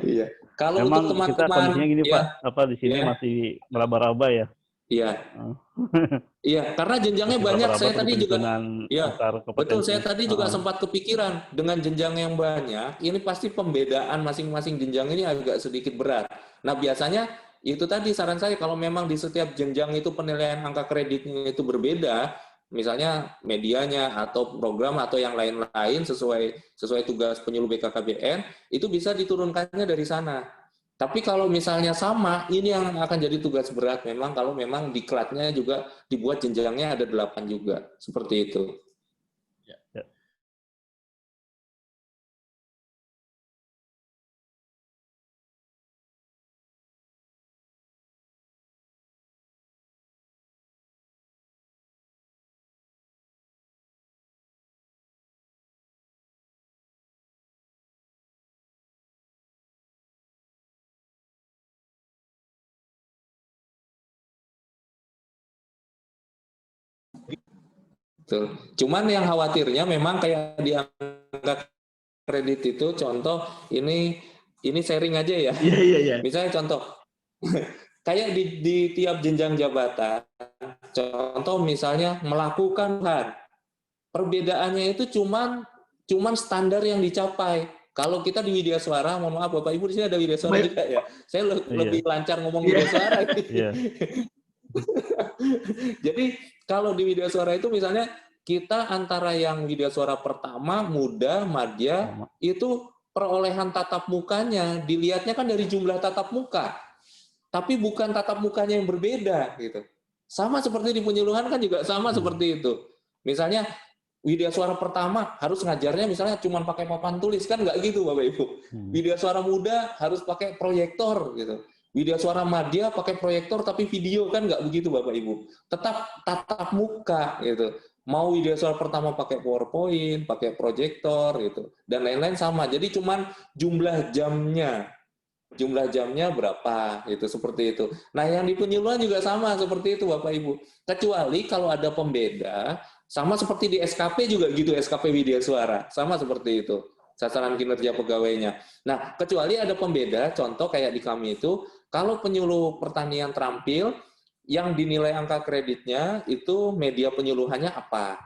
Iya. Kalau memang untuk teman-teman, kita kondisinya gini, ya, Pak, di sini masih meraba-raba ya. Iya. Iya, karena jenjangnya banyak. Saya tadi juga, ya, betul. Saya tadi juga sempat kepikiran dengan jenjang yang banyak. Ini pasti pembedaan masing-masing jenjang ini agak sedikit berat. Nah, biasanya itu tadi saran saya kalau memang di setiap jenjang itu penilaian angka kreditnya itu berbeda, misalnya medianya atau program atau yang lain-lain sesuai tugas penyuluh BKKBN, itu bisa diturunkannya dari sana. Tapi kalau misalnya sama, ini yang akan jadi tugas berat memang kalau memang diklatnya juga dibuat jenjangnya ada 8 juga. Seperti itu. Ya. Betul. Cuman yang khawatirnya memang kayak di angka kredit itu contoh ini sharing aja ya. Iya. Misalnya contoh kayak di tiap jenjang jabatan, contoh misalnya melakukan perbedaannya itu cuman standar yang dicapai. Kalau kita di Widya Suara, mohon maaf Bapak Ibu di sini ada Widya Suara juga ya. Saya lebih lancar ngomong Widya Suara. Jadi kalau di Widya Suara itu misalnya kita antara yang Widya Suara pertama, muda, madya, itu perolehan tatap mukanya dilihatnya kan dari jumlah tatap muka. Tapi bukan tatap mukanya yang berbeda gitu. Sama seperti di penyuluhan kan juga sama seperti itu. Misalnya Widya Suara pertama harus ngajarnya misalnya cuma pakai papan tulis, kan nggak gitu Bapak Ibu. Widya Suara muda harus pakai proyektor gitu. Widya Suara madya pakai proyektor tapi video, kan nggak begitu Bapak Ibu. Tetap tatap muka gitu. Mau Widya Suara pertama pakai PowerPoint, pakai proyektor gitu, dan lain-lain sama. Jadi cuman jumlah jamnya berapa gitu, seperti itu. Nah, yang di penyuluhan juga sama seperti itu Bapak Ibu. Kecuali kalau ada pembeda, sama seperti di SKP juga gitu, SKP Widya Suara, sama seperti itu. Sasaran kinerja pegawainya. Nah, kecuali ada pembeda, contoh kayak di kami itu, kalau penyuluh pertanian terampil, yang dinilai angka kreditnya itu media penyuluhannya apa.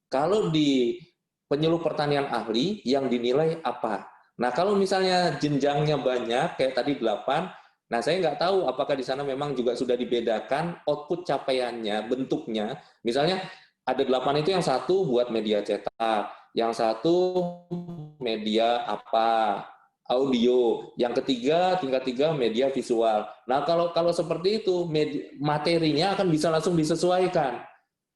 Kalau di penyuluh pertanian ahli, yang dinilai apa. Nah, kalau misalnya jenjangnya banyak, kayak tadi 8, nah saya nggak tahu apakah di sana memang juga sudah dibedakan output capaiannya, bentuknya. Misalnya ada 8 itu yang satu buat media cetak, yang satu media apa, audio, yang ketiga, tingkat 3 media visual. Nah, kalau seperti itu, materinya akan bisa langsung disesuaikan.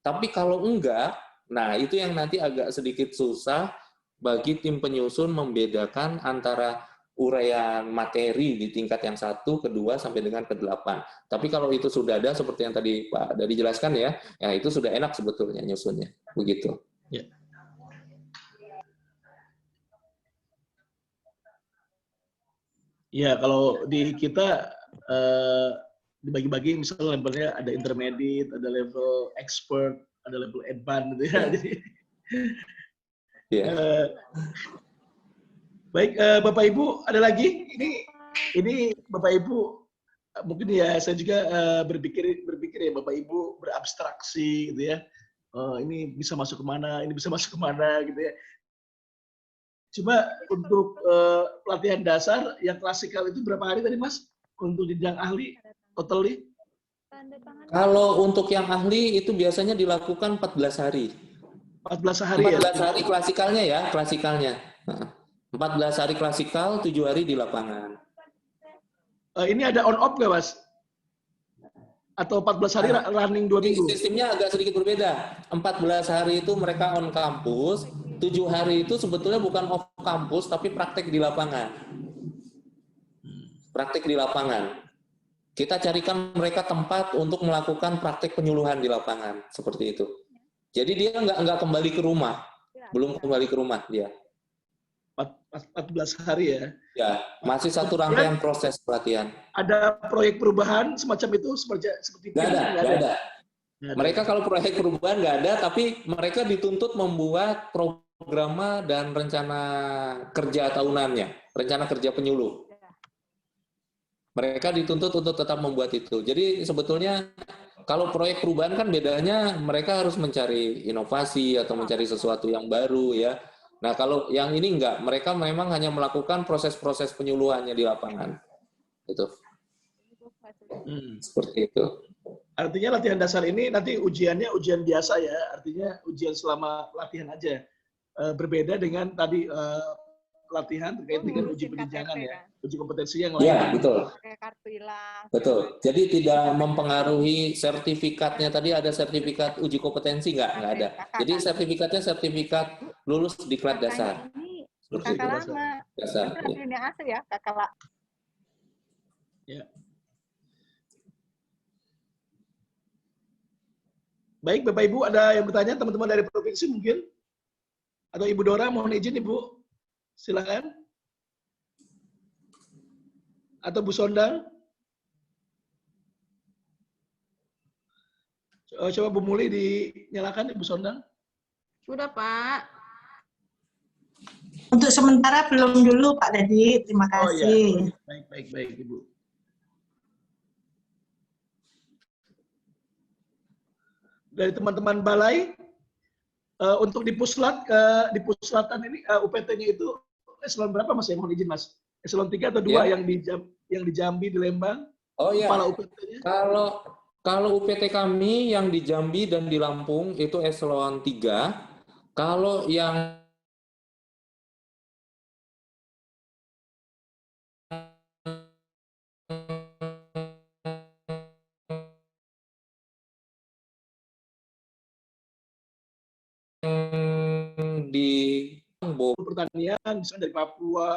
Tapi kalau enggak, nah itu yang nanti agak sedikit susah bagi tim penyusun membedakan antara uraian materi di tingkat yang 1, kedua, sampai dengan ke-8. Tapi kalau itu sudah ada, seperti yang tadi Pak Dadi jelaskan ya itu sudah enak sebetulnya nyusunnya. Begitu. Ya. Ya, kalau di kita dibagi-bagi, misalnya levelnya ada intermediate, ada level expert, ada level advanced gitu ya. Jadi Baik, Bapak Ibu, ada lagi? Ini Bapak Ibu mungkin ya saya juga berpikir ya Bapak Ibu berabstraksi gitu ya. Ini bisa masuk kemana? Ini bisa masuk kemana gitu ya. Cuma untuk pelatihan dasar yang klasikal itu berapa hari tadi Mas? Untuk jenjang ahli totally? Kalau untuk yang ahli itu biasanya dilakukan 14 hari. 14 hari 14 ya? hari klasikalnya ya, klasikalnya. 14 hari klasikal, 7 hari di lapangan. Ini ada on off nggak Mas? Atau 14 hari running 2 minggu? Sistemnya agak sedikit berbeda. 14 hari itu mereka on kampus, 7 hari itu sebetulnya bukan off kampus, tapi praktek di lapangan. Praktek di lapangan. Kita carikan mereka tempat untuk melakukan praktek penyuluhan di lapangan, seperti itu. Jadi dia nggak kembali ke rumah, belum kembali ke rumah dia. 14 hari ya? Ya, masih satu rangkaian proses pelatihan. Ada proyek perubahan semacam itu seperti nggak ada. Mereka kalau proyek perubahan nggak ada, tapi mereka dituntut membuat programa dan rencana kerja tahunannya, rencana kerja penyuluh. Mereka dituntut untuk tetap membuat itu. Jadi sebetulnya kalau proyek perubahan kan bedanya mereka harus mencari inovasi atau mencari sesuatu yang baru ya. Nah kalau yang ini enggak, mereka memang hanya melakukan proses-proses penyuluhannya di lapangan. Itu. Seperti itu. Artinya latihan dasar ini nanti ujiannya ujian biasa ya, artinya ujian selama latihan aja. Berbeda dengan tadi pelatihan terkait dengan uji penjenjangan ya, uji kompetensi yang lain. Ya, betul. Betul. Jadi tidak mempengaruhi sertifikatnya. Tadi ada sertifikat uji kompetensi nggak ada. Jadi sertifikatnya sertifikat lulus diklat dasar. Kakak lama. Dasar. Ini asli ya, kakak lama. Ya. Baik, Bapak Ibu ada yang bertanya, teman-teman dari provinsi mungkin? Atau Ibu Dora, mohon izin Ibu. Silakan. Atau Bu Sondang. Coba Bu Muli dinyalakan Ibu Sondang. Sudah, Pak. Untuk sementara belum dulu Pak Dadi, terima kasih. Oh iya, baik Ibu. Dari teman-teman balai, untuk di puslatan ini UPT-nya itu eselon berapa Mas? Mohon izin Mas. Eselon 3 atau 2 ya. yang di Jambi, di Lembang? Oh iya. Kepala UPT-nya? Kalau UPT kami yang di Jambi dan di Lampung itu eselon 3. Kalau yang di pertanian, misalnya dari Papua,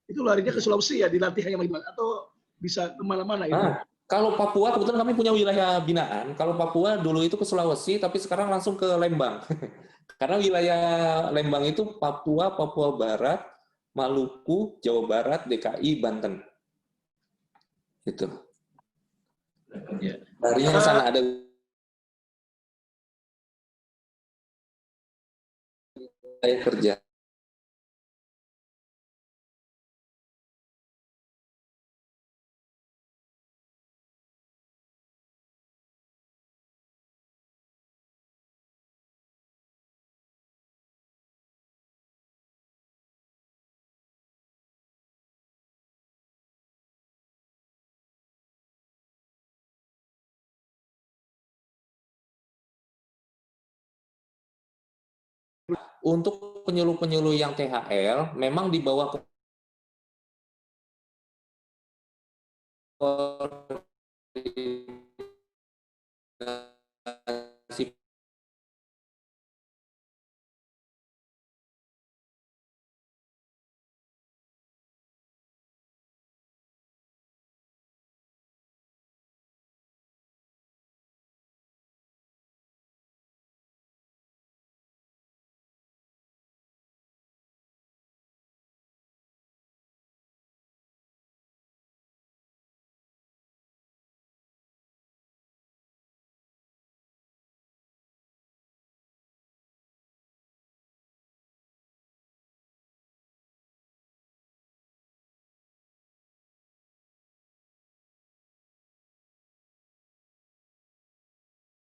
itu larinya ke Sulawesi ya, dilatih hanya atau bisa kemana-mana itu? Kalau Papua, kebetulan kami punya wilayah binaan. Kalau Papua dulu itu ke Sulawesi, tapi sekarang langsung ke Lembang. Karena wilayah Lembang itu Papua, Papua Barat, Maluku, Jawa Barat, DKI, Banten. Gitu. Larinya ke sana ada wilayah kerja. Untuk penyuluh-penyuluh yang THL, memang di bawah koordinasi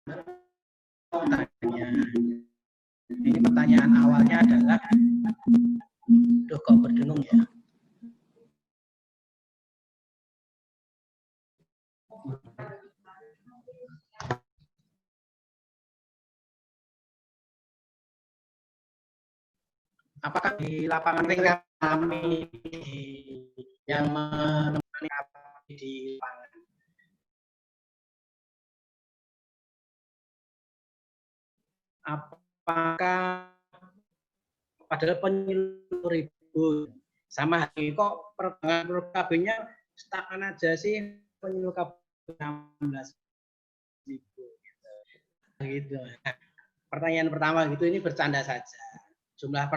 Ini pertanyaan awalnya adalah, duh kok berdengung ya. Apakah di lapangan kami yang menemani di lapangan? Apakah padahal penyuluh ribu sama hari kok perkembangan KB-nya stagnan aja sih, penyuluh KB 16.000 gitu. Pertanyaan pertama gitu, ini bercanda saja. Jumlah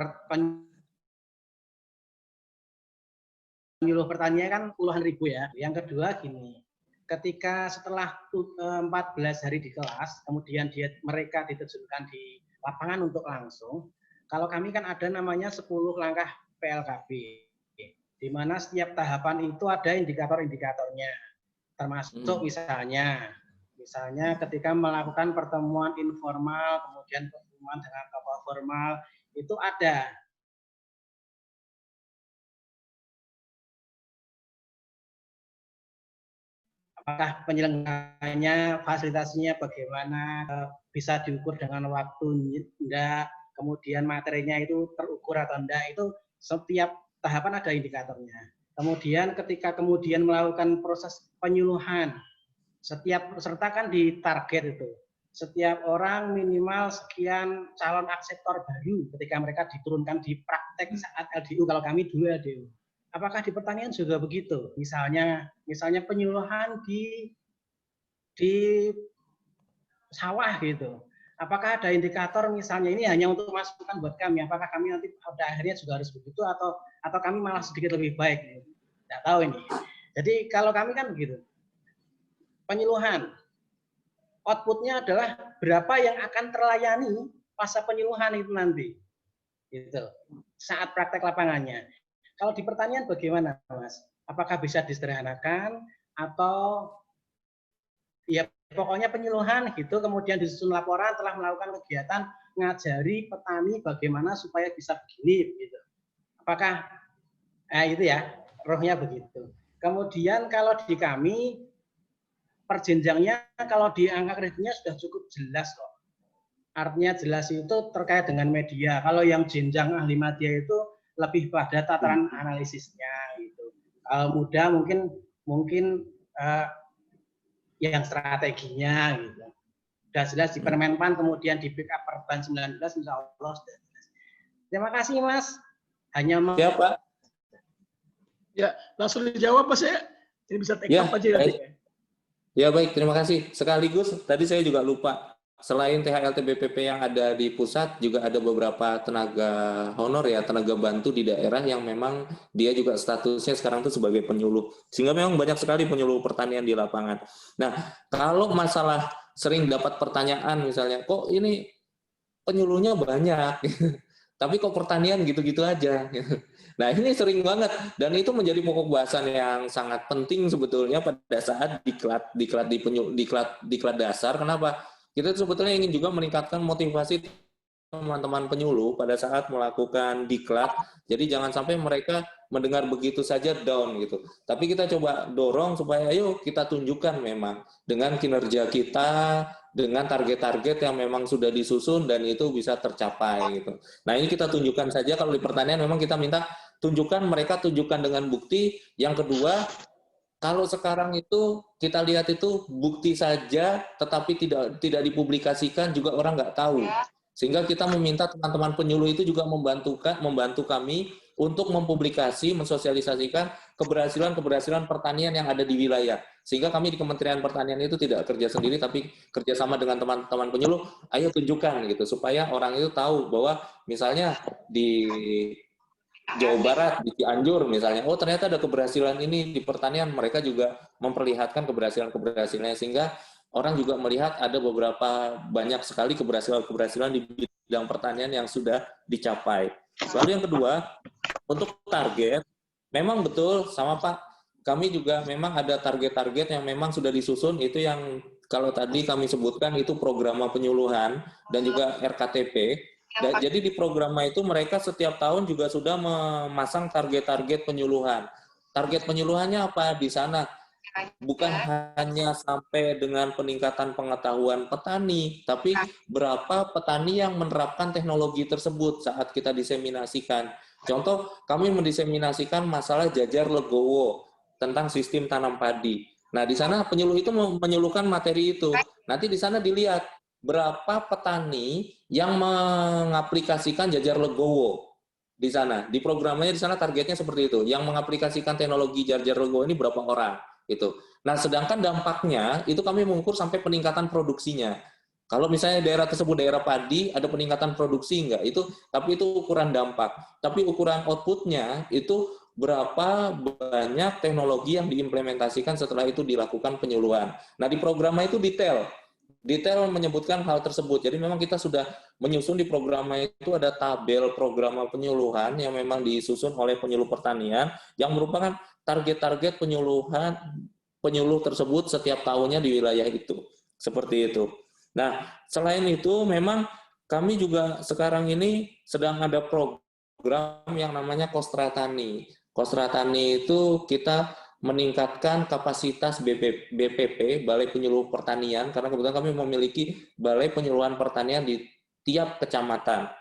penyuluh pertanian kan puluhan ribu ya. Yang kedua gini, ketika setelah 14 hari di kelas, kemudian mereka diterjunkan di lapangan untuk langsung, kalau kami kan ada namanya 10 langkah PLKB, di mana setiap tahapan itu ada indikator-indikatornya, termasuk misalnya ketika melakukan pertemuan informal, kemudian pertemuan dengan tokoh formal, itu ada. Apakah penyelenggaranya, fasilitasinya bagaimana, bisa diukur dengan waktu, enggak, kemudian materinya itu terukur atau enggak, itu setiap tahapan ada indikatornya. Kemudian ketika kemudian melakukan proses penyuluhan, setiap peserta kan ditarget itu. Setiap orang minimal sekian calon akseptor baru ketika mereka diturunkan di praktek saat LDU, kalau kami dulu LDU. Apakah di pertanian juga begitu? Misalnya penyuluhan di sawah gitu. Apakah ada indikator misalnya ini hanya untuk masukan buat kami? Apakah kami nanti pada akhirnya juga harus begitu atau kami malah sedikit lebih baik? Tidak tahu ini. Jadi kalau kami kan begitu. Penyuluhan. Outputnya adalah berapa yang akan terlayani pasca penyuluhan itu nanti. Gitu. Saat praktek lapangannya. Kalau di pertanian bagaimana, Mas? Apakah bisa disederhanakan atau ya pokoknya penyuluhan gitu, kemudian disusun laporan telah melakukan kegiatan ngajari petani bagaimana supaya bisa begini gitu. Apakah itu ya, rohnya begitu. Kemudian kalau di kami perjenjangnya kalau di angka kreditnya sudah cukup jelas kok. Artinya jelas itu terkait dengan media. Kalau yang jenjang ahli media itu lebih pada tataran analisisnya gitu. Kalau muda mungkin yang strateginya gitu. Sudah jelas di Permenpan, kemudian di backup Perban 19, insya Allah sudah jelas. Terima kasih Mas. Hanya ya Pak. Ya langsung dijawab Mas ya. Ini bisa take up aja ya. Ya baik, terima kasih. Sekaligus tadi saya juga lupa, selain THLT BPP yang ada di pusat, juga ada beberapa tenaga honor ya, tenaga bantu di daerah yang memang dia juga statusnya sekarang itu sebagai penyuluh. Sehingga memang banyak sekali penyuluh pertanian di lapangan. Nah, kalau masalah sering dapat pertanyaan misalnya, kok ini penyuluhnya banyak, tapi kok pertanian gitu-gitu aja. Nah ini sering banget dan itu menjadi pokok bahasan yang sangat penting sebetulnya pada saat diklat dasar. Kenapa? Kita sebetulnya ingin juga meningkatkan motivasi teman-teman penyuluh pada saat melakukan diklat. Jadi jangan sampai mereka mendengar begitu saja down gitu. Tapi kita coba dorong supaya ayo kita tunjukkan memang dengan kinerja kita, dengan target-target yang memang sudah disusun dan itu bisa tercapai gitu. Nah ini kita tunjukkan saja. Kalau di pertanian memang kita minta mereka tunjukkan dengan bukti. Yang kedua, kalau sekarang itu kita lihat itu bukti saja, tetapi tidak dipublikasikan juga orang nggak tahu. Sehingga kita meminta teman-teman penyuluh itu juga membantu kami untuk mempublikasi, mensosialisasikan keberhasilan pertanian yang ada di wilayah. Sehingga kami di Kementerian Pertanian itu tidak kerja sendiri, tapi kerjasama dengan teman-teman penyuluh, ayo tunjukkan gitu, supaya orang itu tahu bahwa misalnya di Jawa Barat, di Cianjur misalnya, oh ternyata ada keberhasilan ini di pertanian, mereka juga memperlihatkan keberhasilannya, sehingga orang juga melihat ada banyak sekali keberhasilan di bidang pertanian yang sudah dicapai. Lalu yang kedua, untuk target, memang betul sama Pak, kami juga memang ada target-target yang memang sudah disusun, itu yang kalau tadi kami sebutkan itu program penyuluhan dan juga RKTP. Jadi di program itu mereka setiap tahun juga sudah memasang target-target penyuluhan. Target penyuluhannya apa di sana? Bukan hanya sampai dengan peningkatan pengetahuan petani, tapi berapa petani yang menerapkan teknologi tersebut saat kita diseminasikan. Contoh, kami mendiseminasikan masalah jajar legowo tentang sistem tanam padi. Nah, di sana penyuluh itu menyuluhkan materi itu. Nanti di sana dilihat berapa petani yang mengaplikasikan jajar legowo di sana. Di programnya di sana targetnya seperti itu. Yang mengaplikasikan teknologi jajar legowo ini berapa orang itu. Nah, sedangkan dampaknya itu kami mengukur sampai peningkatan produksinya. Kalau misalnya daerah tersebut daerah padi, ada peningkatan produksi enggak? Tapi itu ukuran dampak. Tapi ukuran outputnya itu berapa banyak teknologi yang diimplementasikan setelah itu dilakukan penyuluhan. Nah, di programnya itu detail menyebutkan hal tersebut. Jadi memang kita sudah menyusun di programnya itu ada tabel program penyuluhan yang memang disusun oleh penyuluh pertanian yang merupakan target-target penyuluh tersebut setiap tahunnya di wilayah itu. Seperti itu. Nah, selain itu memang kami juga sekarang ini sedang ada program yang namanya Kostra Tani. Kostra Tani itu kita meningkatkan kapasitas BPP, Balai Penyuluh Pertanian, karena kebetulan kami memiliki Balai Penyuluhan Pertanian di tiap kecamatan.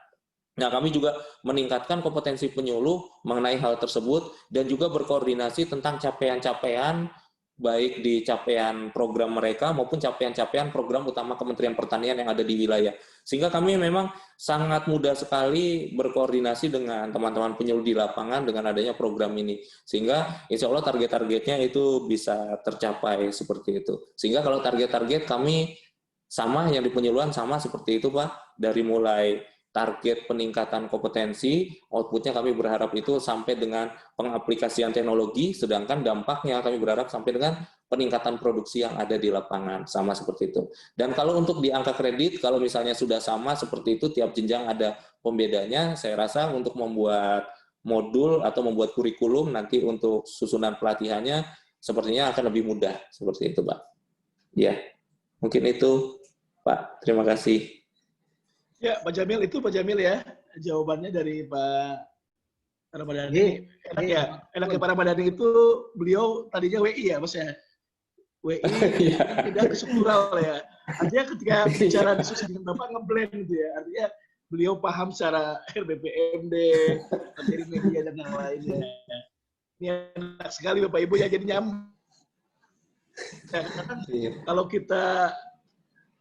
Nah, kami juga meningkatkan kompetensi penyuluh mengenai hal tersebut dan juga berkoordinasi tentang capaian-capaian baik di capaian program mereka maupun capaian-capaian program utama Kementerian Pertanian yang ada di wilayah. Sehingga kami memang sangat mudah sekali berkoordinasi dengan teman-teman penyuluh di lapangan dengan adanya program ini. Sehingga insya Allah target-targetnya itu bisa tercapai seperti itu. Sehingga kalau target-target kami sama, yang di penyuluhan sama seperti itu Pak, dari mulai target peningkatan kompetensi, outputnya kami berharap itu sampai dengan pengaplikasian teknologi, sedangkan dampaknya kami berharap sampai dengan peningkatan produksi yang ada di lapangan, sama seperti itu. Dan kalau untuk di angka kredit, kalau misalnya sudah sama seperti itu, tiap jenjang ada pembedanya, saya rasa untuk membuat modul atau membuat kurikulum nanti untuk susunan pelatihannya, sepertinya akan lebih mudah, seperti itu Pak. Ya, mungkin itu Pak, terima kasih. Ya, Pak Jamil ya, jawabannya dari Pak Ramadhani. Enak ya Pak Ramadhani itu beliau tadinya WI ya Mas ya. WI tidak ke struktural ya. Artinya ketika bicara diskusi dengan Bapak ngeblend gitu ya. Artinya beliau paham secara RBPMD, materi media dan yang lainnya. Ini enak sekali Bapak Ibu ya, jadi nyambung. Kalau kita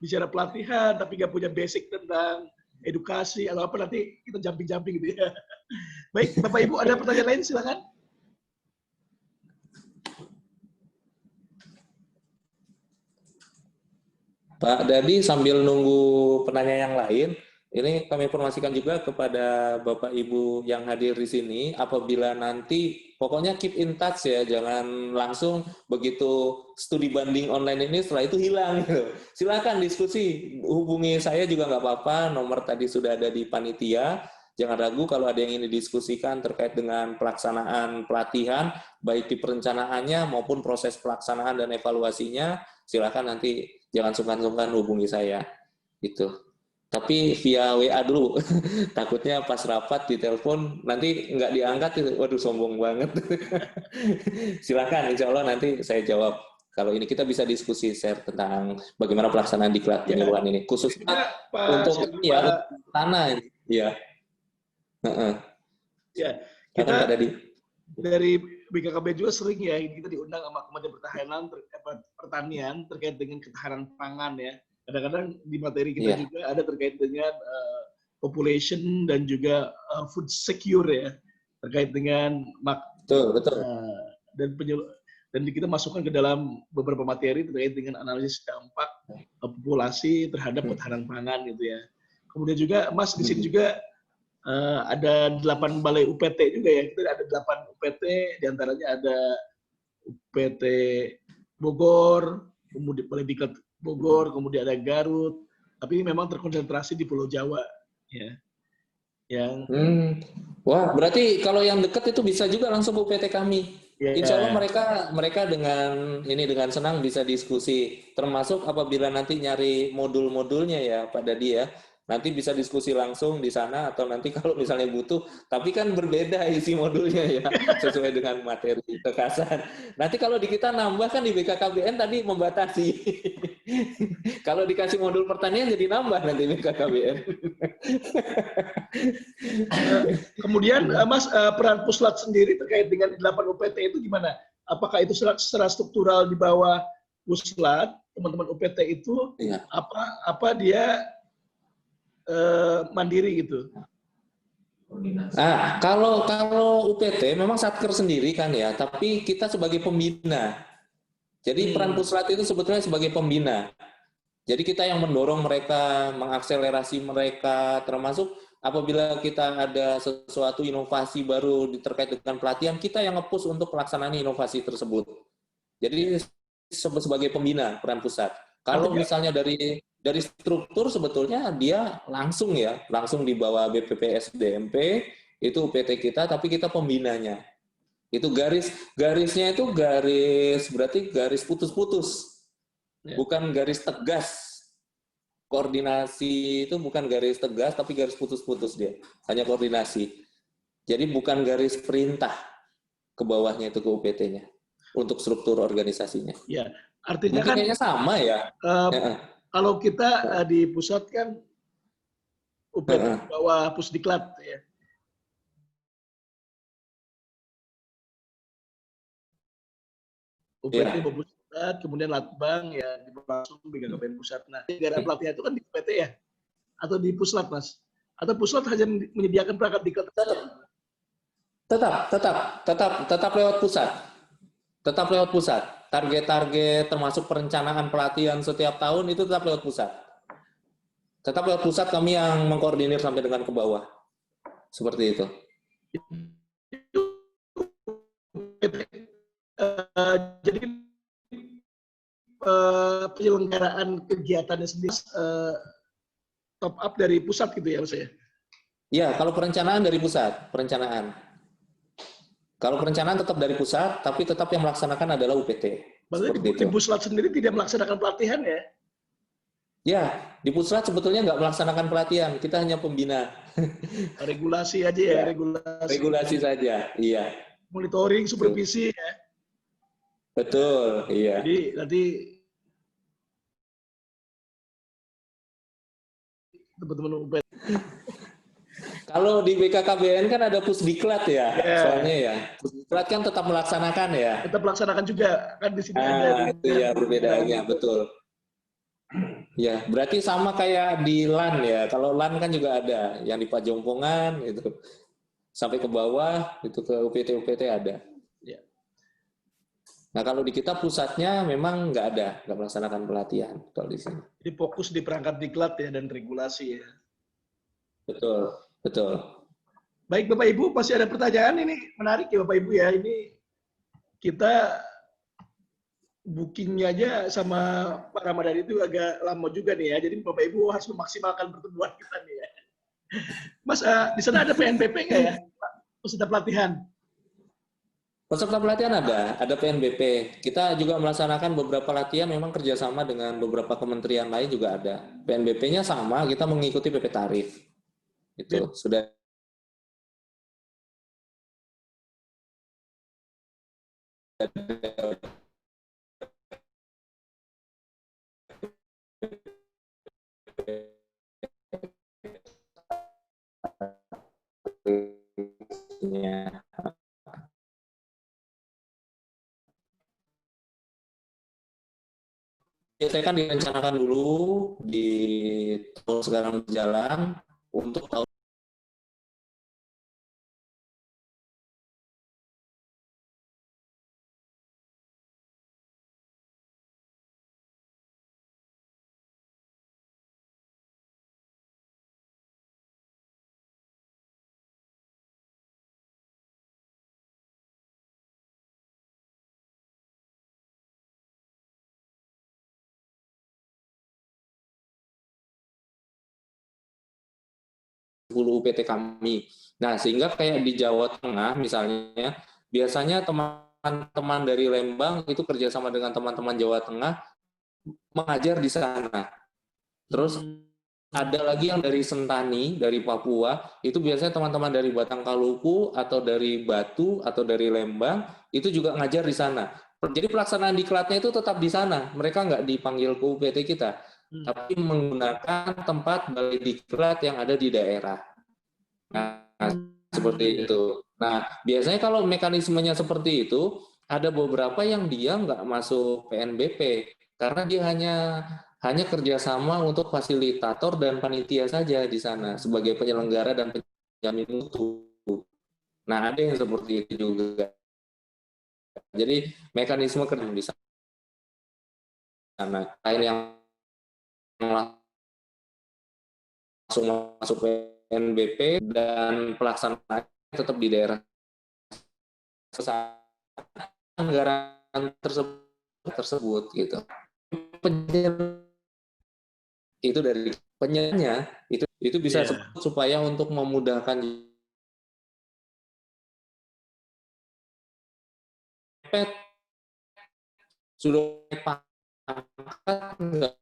bicara pelatihan tapi nggak punya basic tentang edukasi atau apa, nanti kita jumping gitu ya. Baik, Bapak Ibu ada pertanyaan lain silakan. Pak Dadi sambil nunggu penanya yang lain, ini kami informasikan juga kepada Bapak Ibu yang hadir di sini, apabila nanti pokoknya keep in touch ya, jangan langsung begitu studi banding online ini setelah itu hilang. Gitu. Silakan diskusi, hubungi saya juga nggak apa-apa, nomor tadi sudah ada di panitia. Jangan ragu kalau ada yang ingin didiskusikan terkait dengan pelaksanaan pelatihan, baik di perencanaannya maupun proses pelaksanaan dan evaluasinya, silakan nanti jangan sungkan-sungkan hubungi saya. Gitu. Tapi via WA dulu, takutnya pas rapat di telepon nanti nggak diangkat, waduh sombong banget. Silakan, insya Allah nanti saya jawab. Kalau ini kita bisa diskusi share tentang bagaimana pelaksanaan diklat penyuluhan ini, khususnya untuk ya tanah, ya. Ya, kita dari BKKB juga sering ya, kita diundang sama Kementerian Pertanian terkait dengan ketahanan pangan ya. Kadang-kadang di materi kita juga ada terkait dengan population dan juga food secure ya, terkait dengan betul. Dan kita masukkan ke dalam beberapa materi terkait dengan analisis dampak populasi terhadap ketahanan pangan gitu ya. Kemudian juga Mas di sini juga ada 8 balai UPT juga ya. Kita ada 8 UPT, diantaranya ada UPT Bogor, kemudian Balai Diklat Bogor, kemudian ada Garut, tapi ini memang terkonsentrasi di Pulau Jawa, ya. Yang Wah, berarti kalau yang dekat itu bisa juga langsung UPT kami. Insya Allah mereka dengan senang bisa diskusi, termasuk apabila nanti nyari modul-modulnya ya Pak Dadi ya, nanti bisa diskusi langsung di sana atau nanti kalau misalnya butuh, tapi kan berbeda isi modulnya ya sesuai dengan materi kekasan. Nanti kalau di kita nambah kan di BKKBN tadi membatasi, kalau dikasih modul pertanian jadi nambah nanti BKKBN. Kemudian Mas, peran Puslat sendiri terkait dengan 8 UPT itu gimana? Apakah itu secara struktural di bawah Puslat, teman-teman UPT itu apa dia mandiri gitu? Nah, kalau UPT memang Satker sendiri kan ya, tapi kita sebagai pembina. Jadi peran Puslat itu sebetulnya sebagai pembina. Jadi kita yang mendorong mereka, mengakselerasi mereka, termasuk apabila kita ada sesuatu inovasi baru terkait dengan pelatihan, kita yang nge-push untuk pelaksanaan inovasi tersebut. Jadi sebagai pembina peran pusat. Kalau misalnya dari struktur sebetulnya dia langsung di bawah BPPSDMP, itu UPT kita, tapi kita pembinanya. Itu garisnya itu berarti garis putus-putus. Bukan garis tegas. Koordinasi itu bukan garis tegas, tapi garis putus-putus dia. Hanya koordinasi. Jadi bukan garis perintah ke bawahnya itu ke UPT-nya. Untuk struktur organisasinya. Ya, artinya mungkin kan kayaknya sama ya. Kalau kita di pusat kan UPT di bawah Pusdiklat ya. UPT bawah Pusat, kemudian Latbang ya langsung BKKBN Pusat. Nah, negara pelatihan itu kan di UPT ya? Atau di Puslat, Mas? Atau Puslat hanya menyediakan perangkat diklat? Tetap lewat pusat. Tetap lewat pusat. Target-target termasuk perencanaan pelatihan setiap tahun itu tetap lewat pusat. Tetap lewat pusat, kami yang mengkoordinir sampai dengan ke bawah. Seperti itu. Jadi penyelenggaraan kegiatannya sendiri top up dari pusat gitu ya Mas ya? Ya, kalau perencanaan dari pusat, perencanaan. Kalau perencanaan tetap dari pusat, tapi tetap yang melaksanakan adalah UPT. Berarti di Puslat sendiri tidak melaksanakan pelatihan ya? Ya, di Puslat sebetulnya nggak melaksanakan pelatihan, kita hanya pembina. Regulasi aja ya, regulasi. Regulasi saja, iya. Monitoring, supervisi ya. Betul, iya. Jadi nanti teman-teman UPT. Kalau di BKKBN kan ada Pusdiklat ya, soalnya ya. Pusdiklat kan tetap melaksanakan ya. Tetap melaksanakan juga kan di sini ada. Itu ya perbedaannya, betul. Ya, berarti sama kayak di LAN ya. Kalau LAN kan juga ada yang di Pajompongan itu. Sampai ke bawah itu ke UPT ada. Ya. Nah, kalau di kita pusatnya memang nggak melaksanakan pelatihan kalau di sini. Jadi fokus di perangkat diklat ya dan regulasi ya. Betul. Baik Bapak Ibu, pasti ada pertanyaan ini menarik ya Bapak Ibu ya. Ini kita bookingnya aja sama Pak Ramadhan itu agak lama juga nih ya. Jadi Bapak Ibu harus memaksimalkan pertemuan kita nih ya. Mas, di sana ada PNBP nggak ya? Peserta pelatihan? Peserta pelatihan ada PNBP. Kita juga melaksanakan beberapa latihan, memang kerjasama dengan beberapa kementerian lain juga ada. PNBP-nya sama, kita mengikuti PP Tarif. Itu sudah. Saya kan direncanakan dulu di tahun sekarang berjalan untuk tahun UPT kami. Nah, sehingga kayak di Jawa Tengah misalnya, biasanya teman teman-teman dari Lembang itu kerjasama dengan teman-teman Jawa Tengah mengajar di sana. Terus ada lagi yang dari Sentani, dari Papua, itu biasanya teman-teman dari Batang Kaluku atau dari Batu atau dari Lembang itu juga ngajar di sana. Jadi pelaksanaan diklatnya itu tetap di sana. Mereka nggak dipanggil ke UPT kita, tapi menggunakan tempat balai diklat yang ada di daerah. Nah, seperti itu. Nah, biasanya kalau mekanismenya seperti itu, ada beberapa yang dia nggak masuk PNBP karena dia hanya kerjasama untuk fasilitator dan panitia saja di sana sebagai penyelenggara dan penjamin mutu. Nah, ada yang seperti itu juga. Jadi mekanisme kerja di sana. Lain yang langsung masuk PNBP dan pelaksanaan tetap di daerah anggaran tersebut gitu. Itu dari penyelenggaranya itu bisa supaya untuk memudahkan sudah pangkat enggak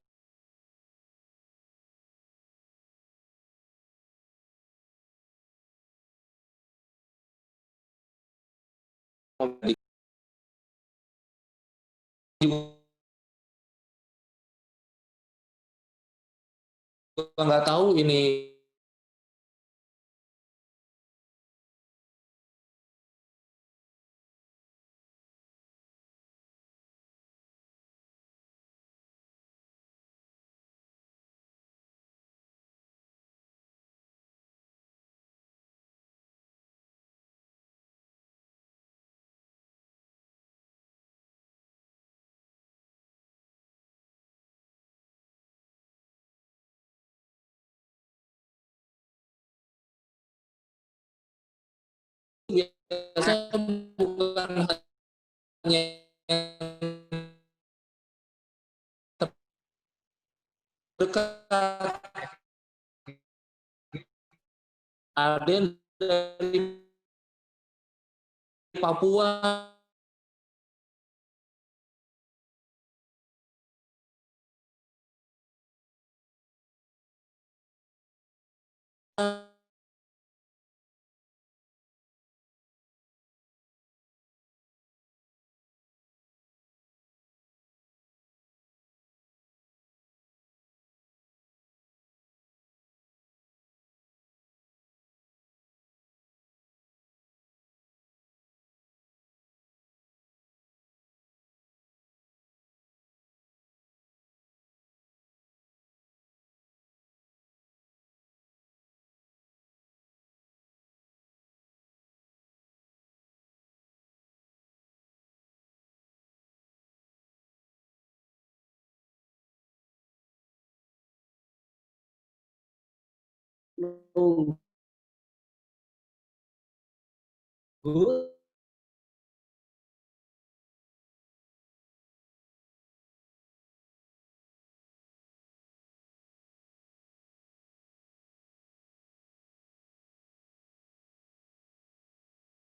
nggak tahu ini biasanya bukan hanya dekat, ada yang dari Papua, Nunggu